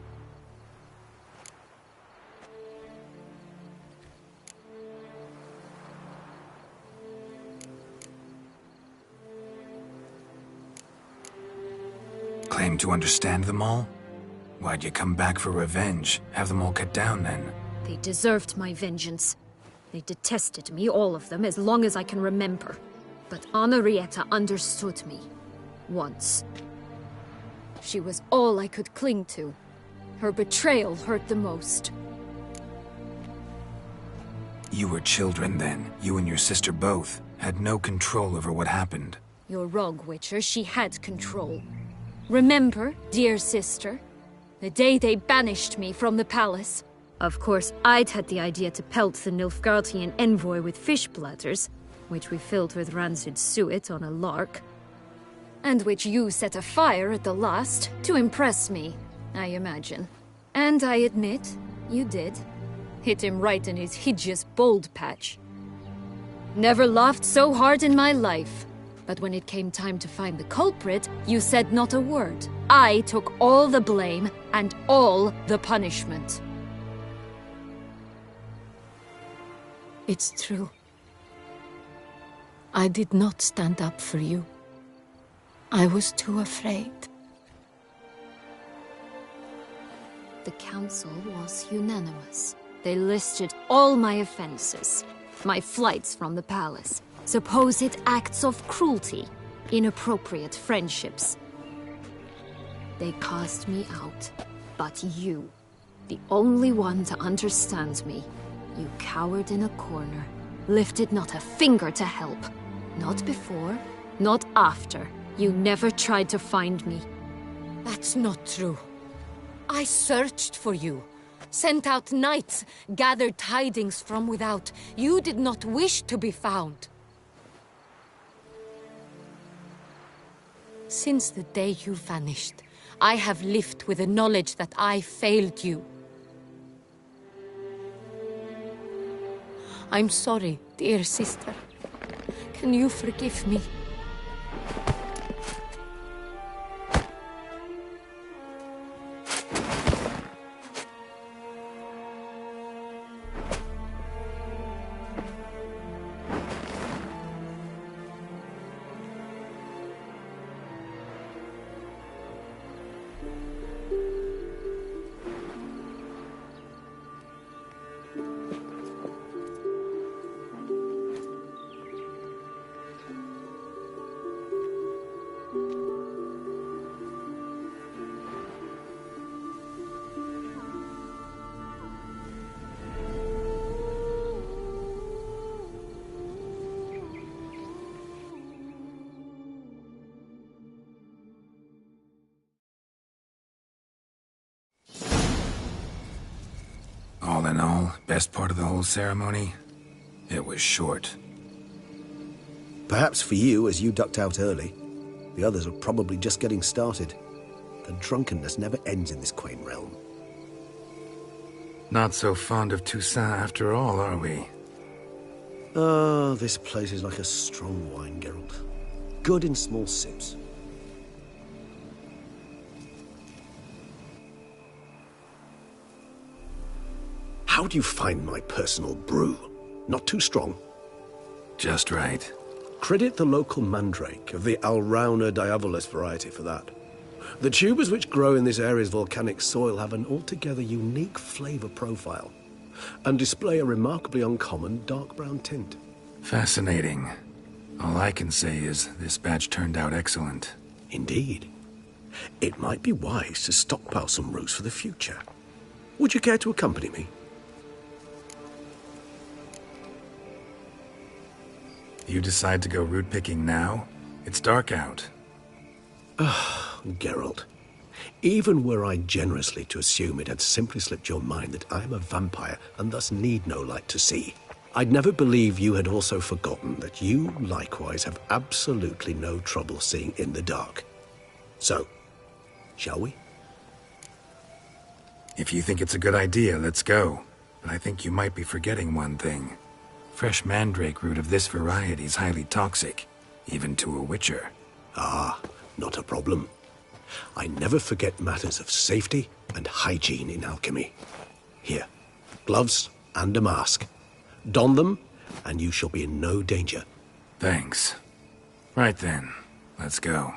Claim to understand them all? Why'd you come back for revenge? Have them all cut down, then? They deserved my vengeance. They detested me, all of them, as long as I can remember. But Henrietta understood me. Once. She was all I could cling to. Her betrayal hurt the most. You were children then. You and your sister both had no control over what happened. You're wrong, Witcher. She had control. Remember, dear sister? The day they banished me from the palace. Of course, I'd had the idea to pelt the Nilfgaardian envoy with fish bladders, which we filled with rancid suet on a lark. And which you set afire at the last, to impress me, I imagine. And I admit, you did. Hit him right in his hideous bald patch. Never laughed so hard in my life. But when it came time to find the culprit, you said not a word. I took all the blame and all the punishment. It's true. I did not stand up for you. I was too afraid. The council was unanimous. They listed all my offenses. My flights from the palace. Supposed acts of cruelty. Inappropriate friendships. They cast me out. But you, the only one to understand me, you cowered in a corner, lifted not a finger to help. Not before, not after. You never tried to find me. That's not true. I searched for you. Sent out knights, gathered tidings from without. You did not wish to be found. Since the day you vanished, I have lived with the knowledge that I failed you. I'm sorry, dear sister. Can you forgive me? All in all, best part of the whole ceremony? It was short. Perhaps for you, as you ducked out early. The others are probably just getting started. The drunkenness never ends in this quaint realm. Not so fond of Toussaint after all, are we? Ah, this place is like a strong wine, Geralt. Good in small sips. How do you find my personal brew? Not too strong? Just right. Credit the local mandrake of the Alrauna diavolis variety for that. The tubers which grow in this area's volcanic soil have an altogether unique flavor profile and display a remarkably uncommon dark brown tint. Fascinating. All I can say is this batch turned out excellent. Indeed. It might be wise to stockpile some roots for the future. Would you care to accompany me? You decide to go root picking now? It's dark out. Ah, Geralt. Even were I generously to assume it had simply slipped your mind that I am a vampire and thus need no light to see, I'd never believe you had also forgotten that you likewise have absolutely no trouble seeing in the dark. So, shall we? If you think it's a good idea, let's go. But I think you might be forgetting one thing. Fresh mandrake root of this variety is highly toxic, even to a witcher. Ah, not a problem. I never forget matters of safety and hygiene in alchemy. Here, gloves and a mask. Don them, and you shall be in no danger. Thanks. Right then, let's go.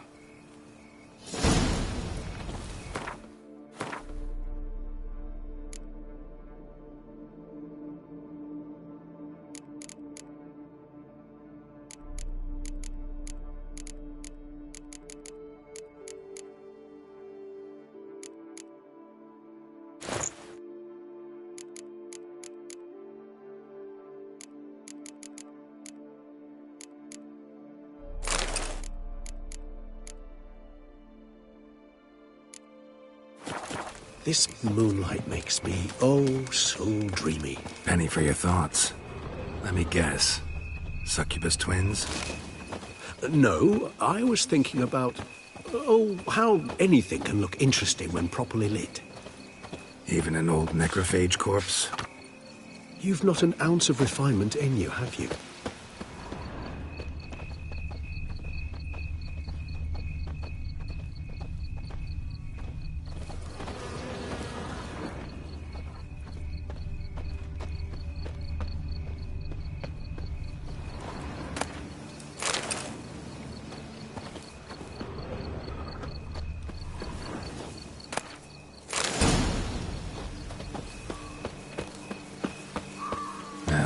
This moonlight makes me, oh, so dreamy. Penny for your thoughts. Let me guess. Succubus twins? No, I was thinking about, oh, how anything can look interesting when properly lit. Even an old necrophage corpse? You've not an ounce of refinement in you, have you?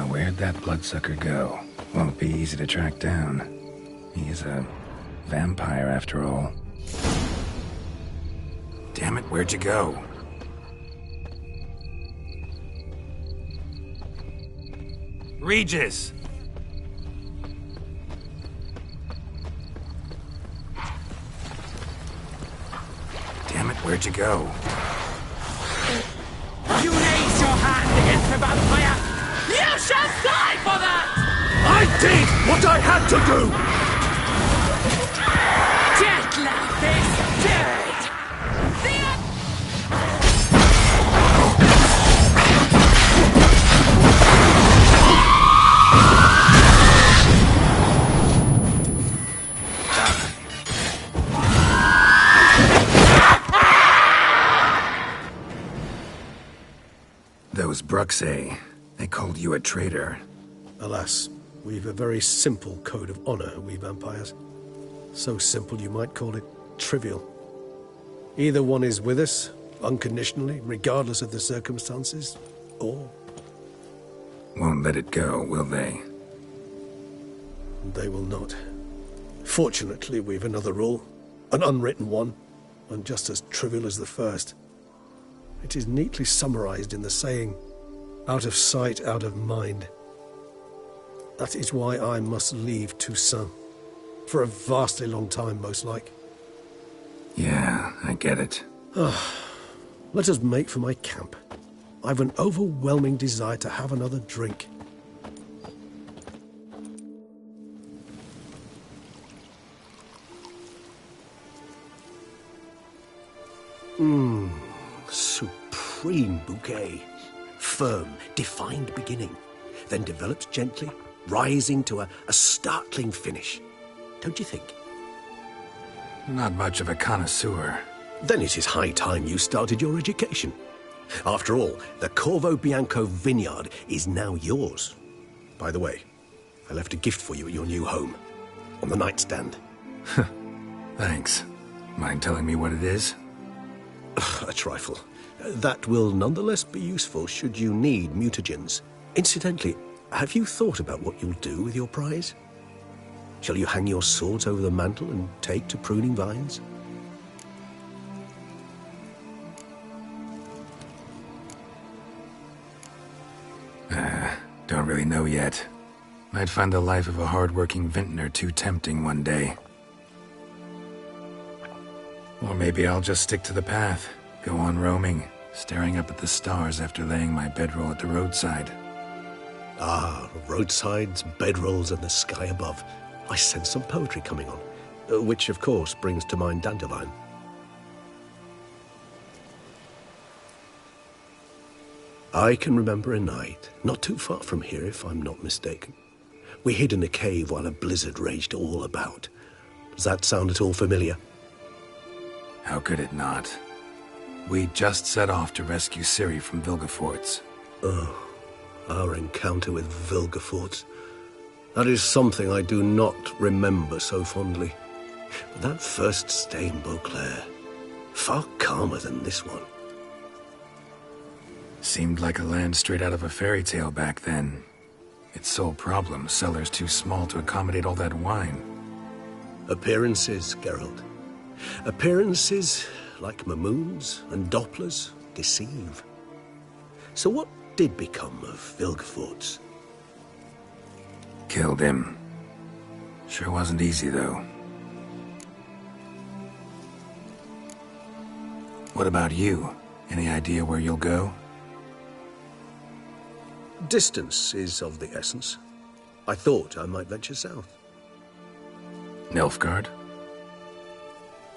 Where'd that bloodsucker go? Won't be easy to track down. He is a vampire after all. Damn it, where'd you go? Regis! Damn it, where'd you go? You raise your hand against the vampire! You shall die for that! I did what I had to do! Death like this, dead! Those Bruxay, they called you a traitor. Alas, we've a very simple code of honor, we vampires. So simple you might call it trivial. Either one is with us, unconditionally, regardless of the circumstances, or... Won't let it go, will they? They will not. Fortunately, we've another rule, an unwritten one, and just as trivial as the first. It is neatly summarized in the saying, out of sight, out of mind. That is why I must leave Toussaint. For a vastly long time, most like. Yeah, I get it. Let us make for my camp. I've an overwhelming desire to have another drink. Supreme bouquet. Firm, defined beginning, then develops gently, rising to a startling finish. Don't you think? Not much of a connoisseur. Then it is high time you started your education. After all, the Corvo Bianco vineyard is now yours. By the way, I left a gift for you at your new home. On the nightstand. Thanks. Mind telling me what it is? A trifle. That will nonetheless be useful should you need mutagens. Incidentally, have you thought about what you'll do with your prize? Shall you hang your swords over the mantle and take to pruning vines? Don't really know yet. Might find the life of a hard-working vintner too tempting one day. Or maybe I'll just stick to the path, go on roaming, staring up at the stars after laying my bedroll at the roadside. Ah, roadsides, bedrolls, and the sky above. I sense some poetry coming on, which of course brings to mind Dandelion. I can remember a night, not too far from here if I'm not mistaken. We hid in a cave while a blizzard raged all about. Does that sound at all familiar? How could it not? We just set off to rescue Ciri from Vilgefortz. Oh, our encounter with Vilgefortz. That is something I do not remember so fondly. But that first stay in Beauclair, far calmer than this one. Seemed like a land straight out of a fairy tale back then. Its sole problem, cellars too small to accommodate all that wine. Appearances, Geralt. Appearances, like Mamoons and Dopplers, deceive. So what did become of Vilgefortz? Killed him. Sure wasn't easy, though. What about you? Any idea where you'll go? Distance is of the essence. I thought I might venture south. Nilfgaard?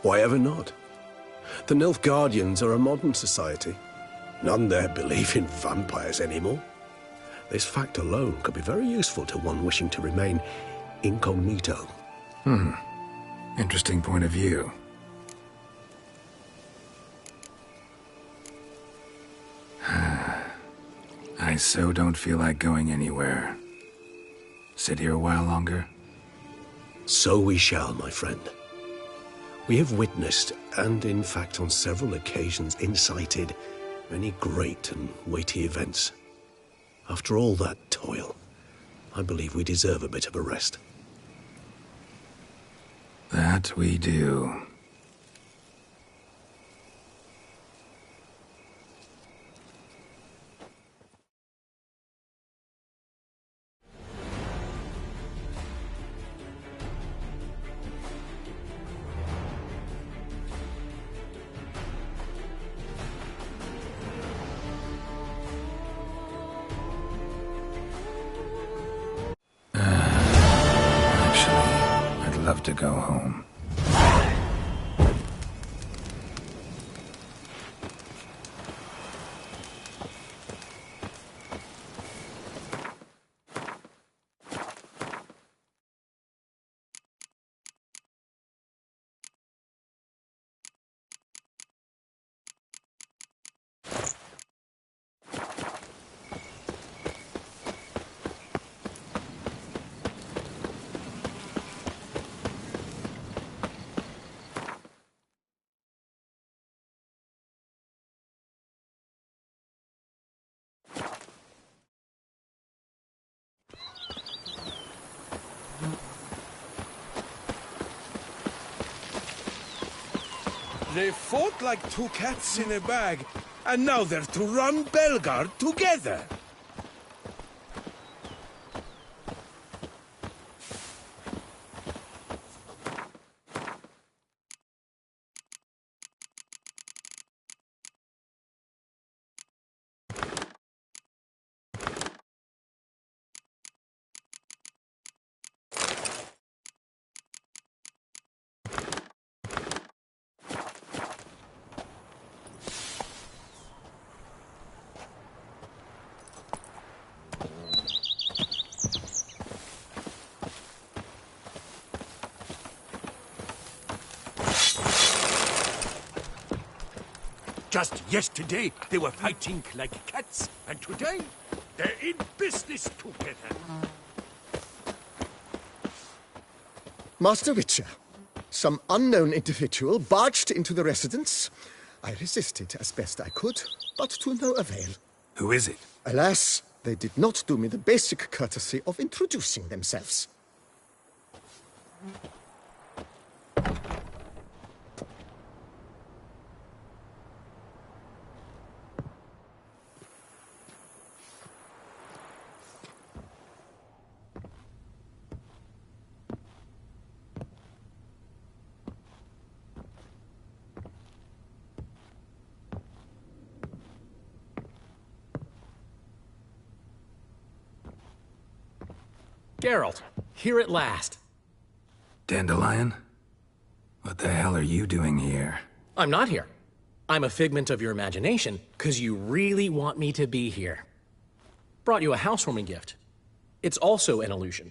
Why ever not? The Nilfgaardians are a modern society. None there believe in vampires anymore. This fact alone could be very useful to one wishing to remain incognito. Interesting point of view. I so don't feel like going anywhere. Sit here a while longer? So we shall, my friend. We have witnessed, and in fact on several occasions incited, many great and weighty events. After all that toil, I believe we deserve a bit of a rest. That we do. Love to go home. They fought like two cats in a bag, and now they're to run Belgard together. Just yesterday, they were fighting like cats, and today, they're in business together. Master Witcher, some unknown individual barged into the residence. I resisted as best I could, but to no avail. Who is it? Alas, they did not do me the basic courtesy of introducing themselves. Geralt, here at last. Dandelion? What the hell are you doing here? I'm not here. I'm a figment of your imagination, because you really want me to be here. Brought you a housewarming gift. It's also an illusion.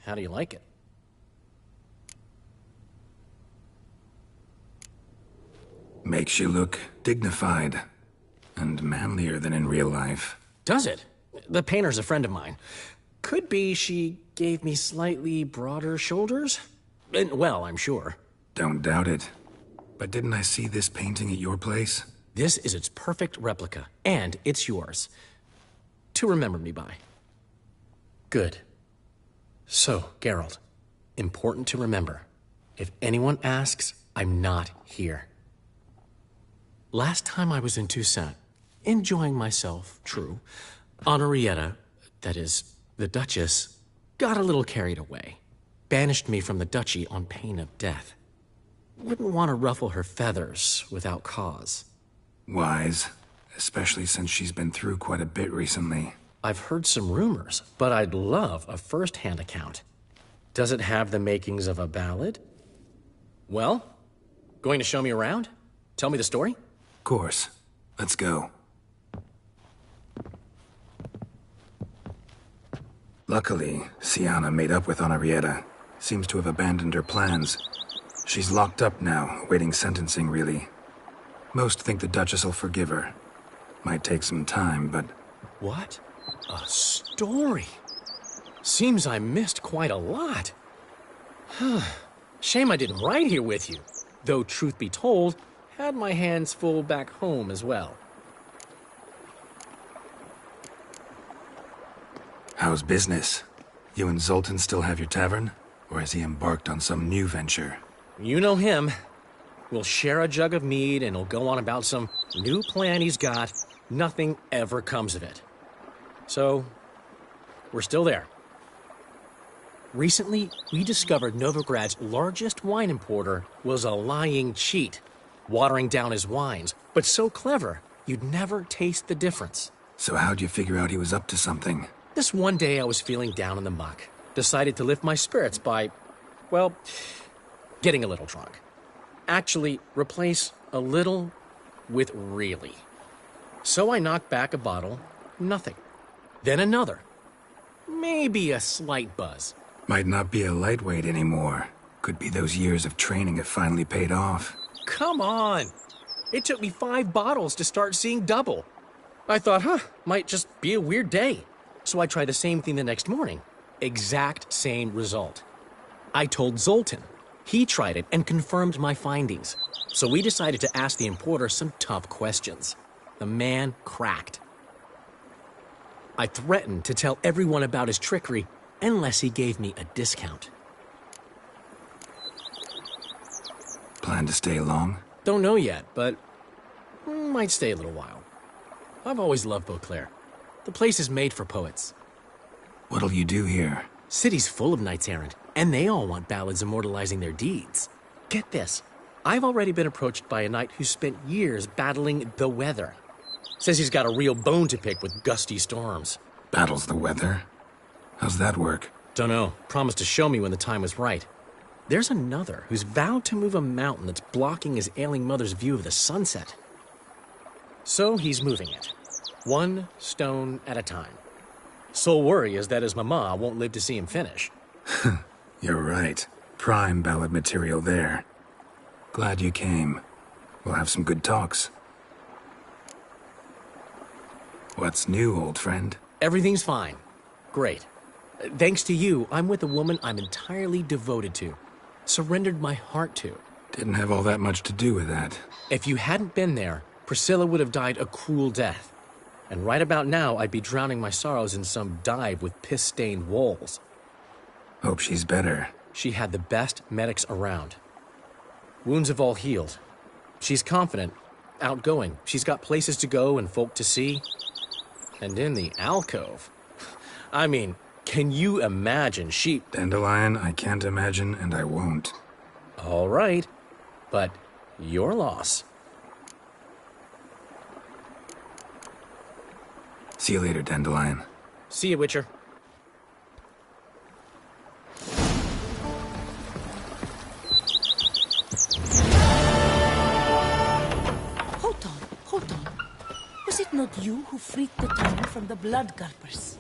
How do you like it? Makes you look dignified and manlier than in real life. Does it? The painter's a friend of mine. Could be she gave me slightly broader shoulders? Well, I'm sure. Don't doubt it. But didn't I see this painting at your place? This is its perfect replica, and it's yours. To remember me by. Good. So, Geralt, important to remember. If anyone asks, I'm not here. Last time I was in Toussaint, enjoying myself, true, Henrietta, that is, the Duchess, got a little carried away. Banished me from the duchy on pain of death. Wouldn't want to ruffle her feathers without cause. Wise, especially since she's been through quite a bit recently. I've heard some rumors, but I'd love a first-hand account. Does it have the makings of a ballad? Well, going to show me around? Tell me the story? Of course. Let's go. Luckily, Sienna made up with Henrietta. Seems to have abandoned her plans. She's locked up now, awaiting sentencing, really. Most think the Duchess will forgive her. Might take some time, but... What? A story? Seems I missed quite a lot. Shame I didn't ride here with you. Though, truth be told, had my hands full back home as well. How's business? You and Zoltan still have your tavern? Or has he embarked on some new venture? You know him. We'll share a jug of mead and he'll go on about some new plan he's got. Nothing ever comes of it. So, we're still there. Recently, we discovered Novigrad's largest wine importer was a lying cheat, watering down his wines, but so clever, you'd never taste the difference. So how'd you figure out he was up to something? This one day I was feeling down in the muck. Decided to lift my spirits by, well, getting a little drunk. Actually, replace a little with really. So I knocked back a bottle, nothing. Then another. Maybe a slight buzz. Might not be a lightweight anymore. Could be those years of training have finally paid off. Come on! It took me 5 bottles to start seeing double. I thought, might just be a weird day. So I tried the same thing the next morning. Exact same result. I told Zoltan. He tried it and confirmed my findings. So we decided to ask the importer some tough questions. The man cracked. I threatened to tell everyone about his trickery unless he gave me a discount. Plan to stay long? Don't know yet, but might stay a little while. I've always loved Beauclair. The place is made for poets. What'll you do here? City's full of knights errant, and they all want ballads immortalizing their deeds. Get this. I've already been approached by a knight who spent years battling the weather. Says he's got a real bone to pick with gusty storms. Battles the weather? How's that work? Dunno. Promised to show me when the time was right. There's another who's vowed to move a mountain that's blocking his ailing mother's view of the sunset. So he's moving it. 1 stone at a time. Sole worry is that his mama won't live to see him finish. You're right. Prime ballad material there. Glad you came. We'll have some good talks. What's new, old friend? Everything's fine. Great. Thanks to you, I'm with a woman I'm entirely devoted to. Surrendered my heart to. Didn't have all that much to do with that. If you hadn't been there, Priscilla would have died a cruel death. And right about now, I'd be drowning my sorrows in some dive with piss-stained walls. Hope she's better. She had the best medics around. Wounds have all healed. She's confident, outgoing. She's got places to go and folk to see. And in the alcove. I mean, can you imagine she... Dandelion, I can't imagine, and I won't. All right, but your loss. See you later, Dandelion. See you, Witcher. Hold on. Was it not you who freed the town from the blood gulpers?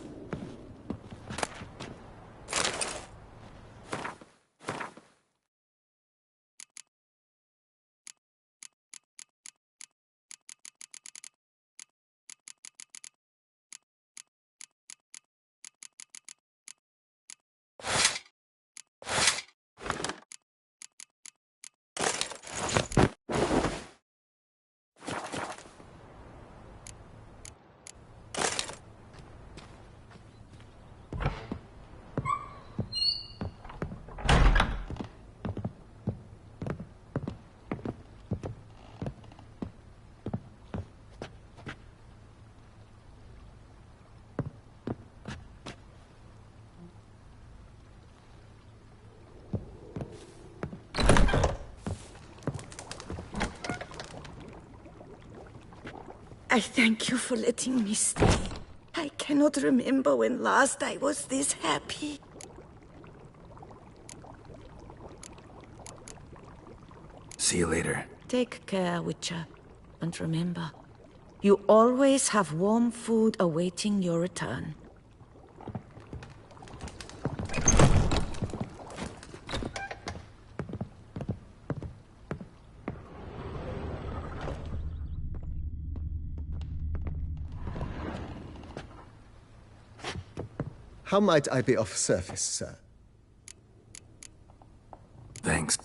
I thank you for letting me stay. I cannot remember when last I was this happy. See you later. Take care, Witcher. And remember, you always have warm food awaiting your return. How might I be of service, sir? Thanks.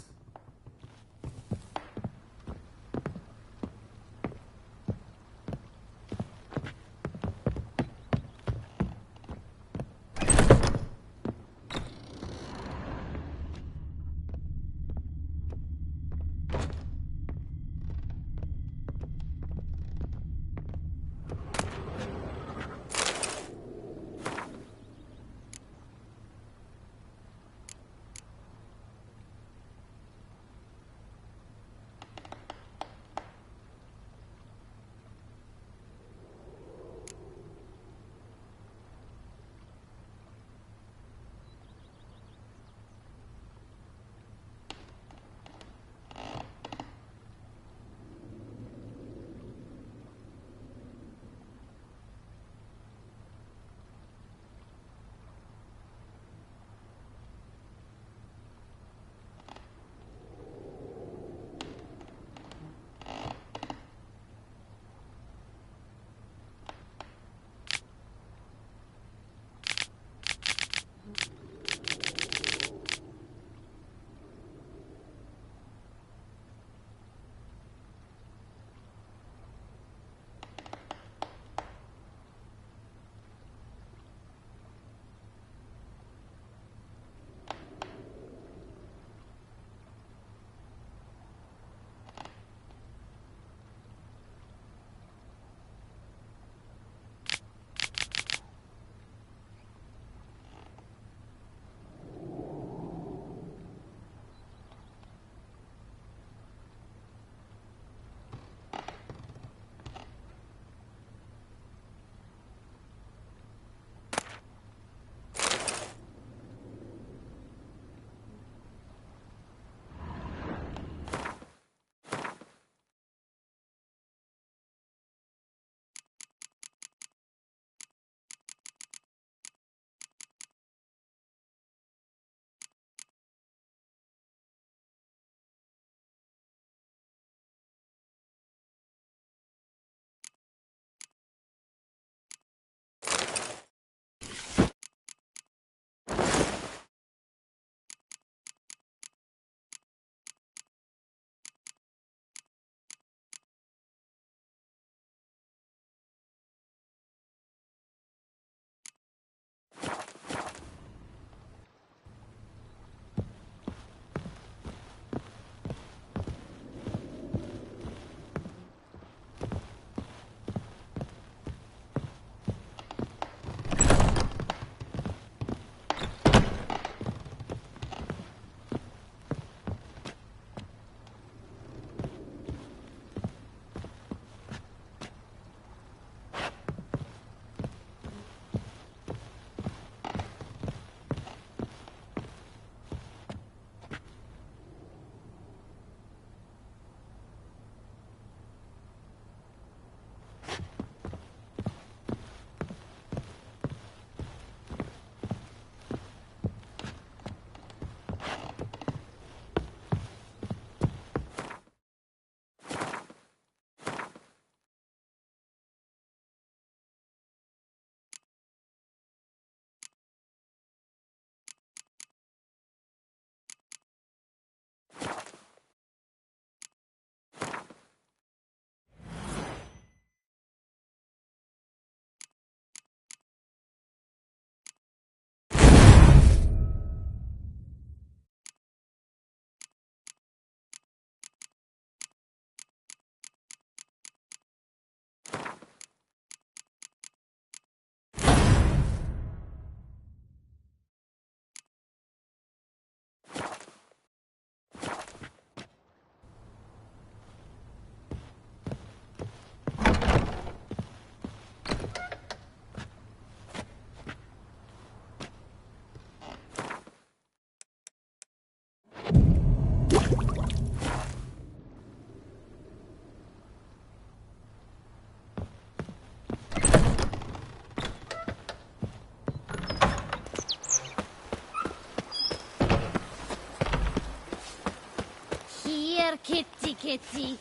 kitty.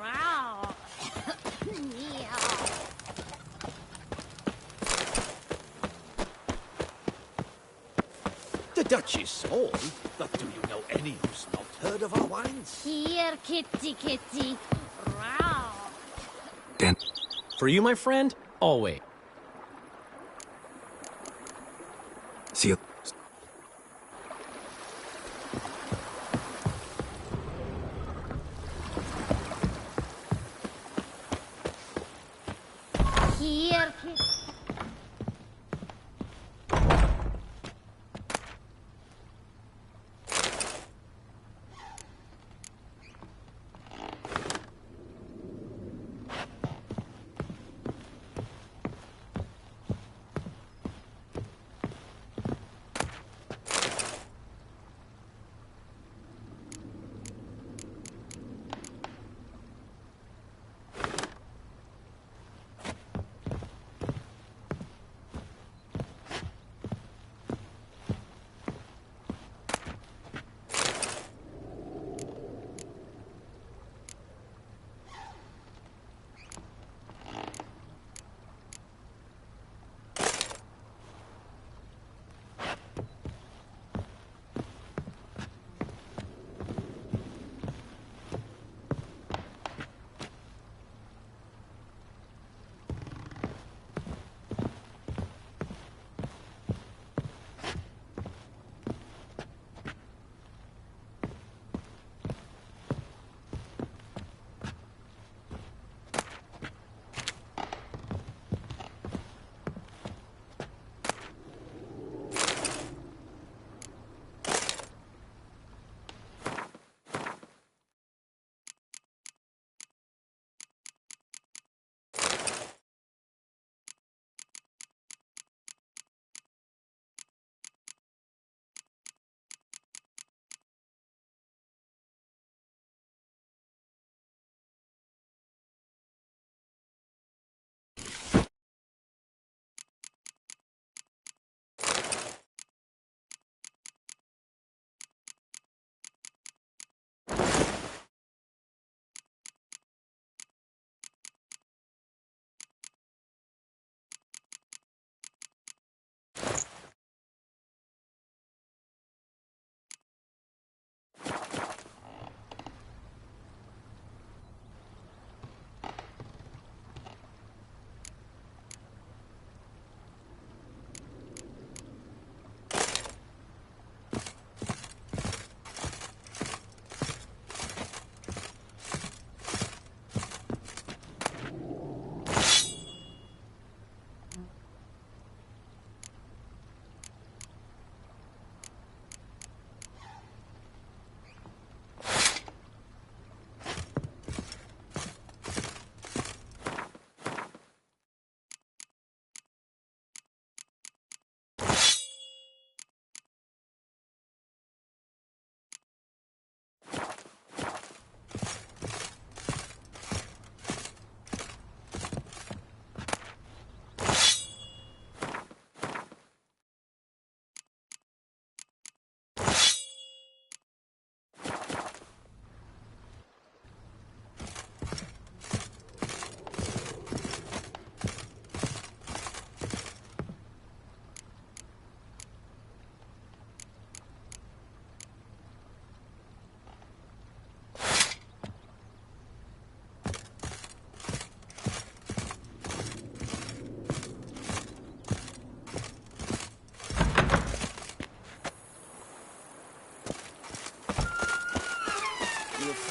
Row. Meow. The Duchess home? But do you know any who's not heard of our wines? Here, kitty, kitty. Row. Dan. For you, my friend, I'll wait. See you. Here, kitty.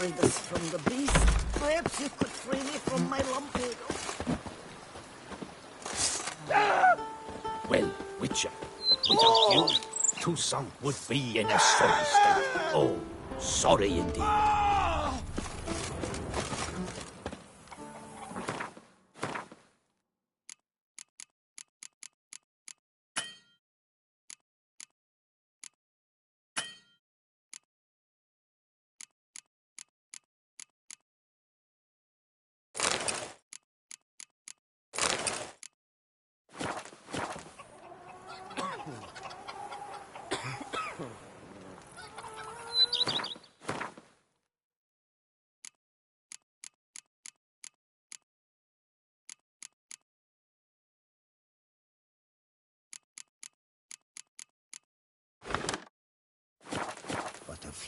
freed us from the beast. Perhaps you could free me from my lumbago. Well, Witcher, without you, Toussaint would be in a sorry state. Oh, sorry indeed.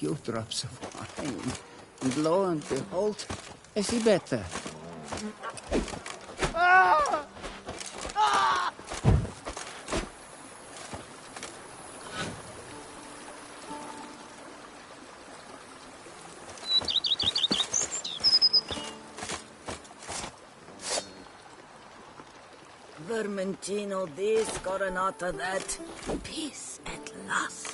few drops of wine, and lo and behold, I see better. Ah! Ah! Vermentino this, Coronata that. Peace at last.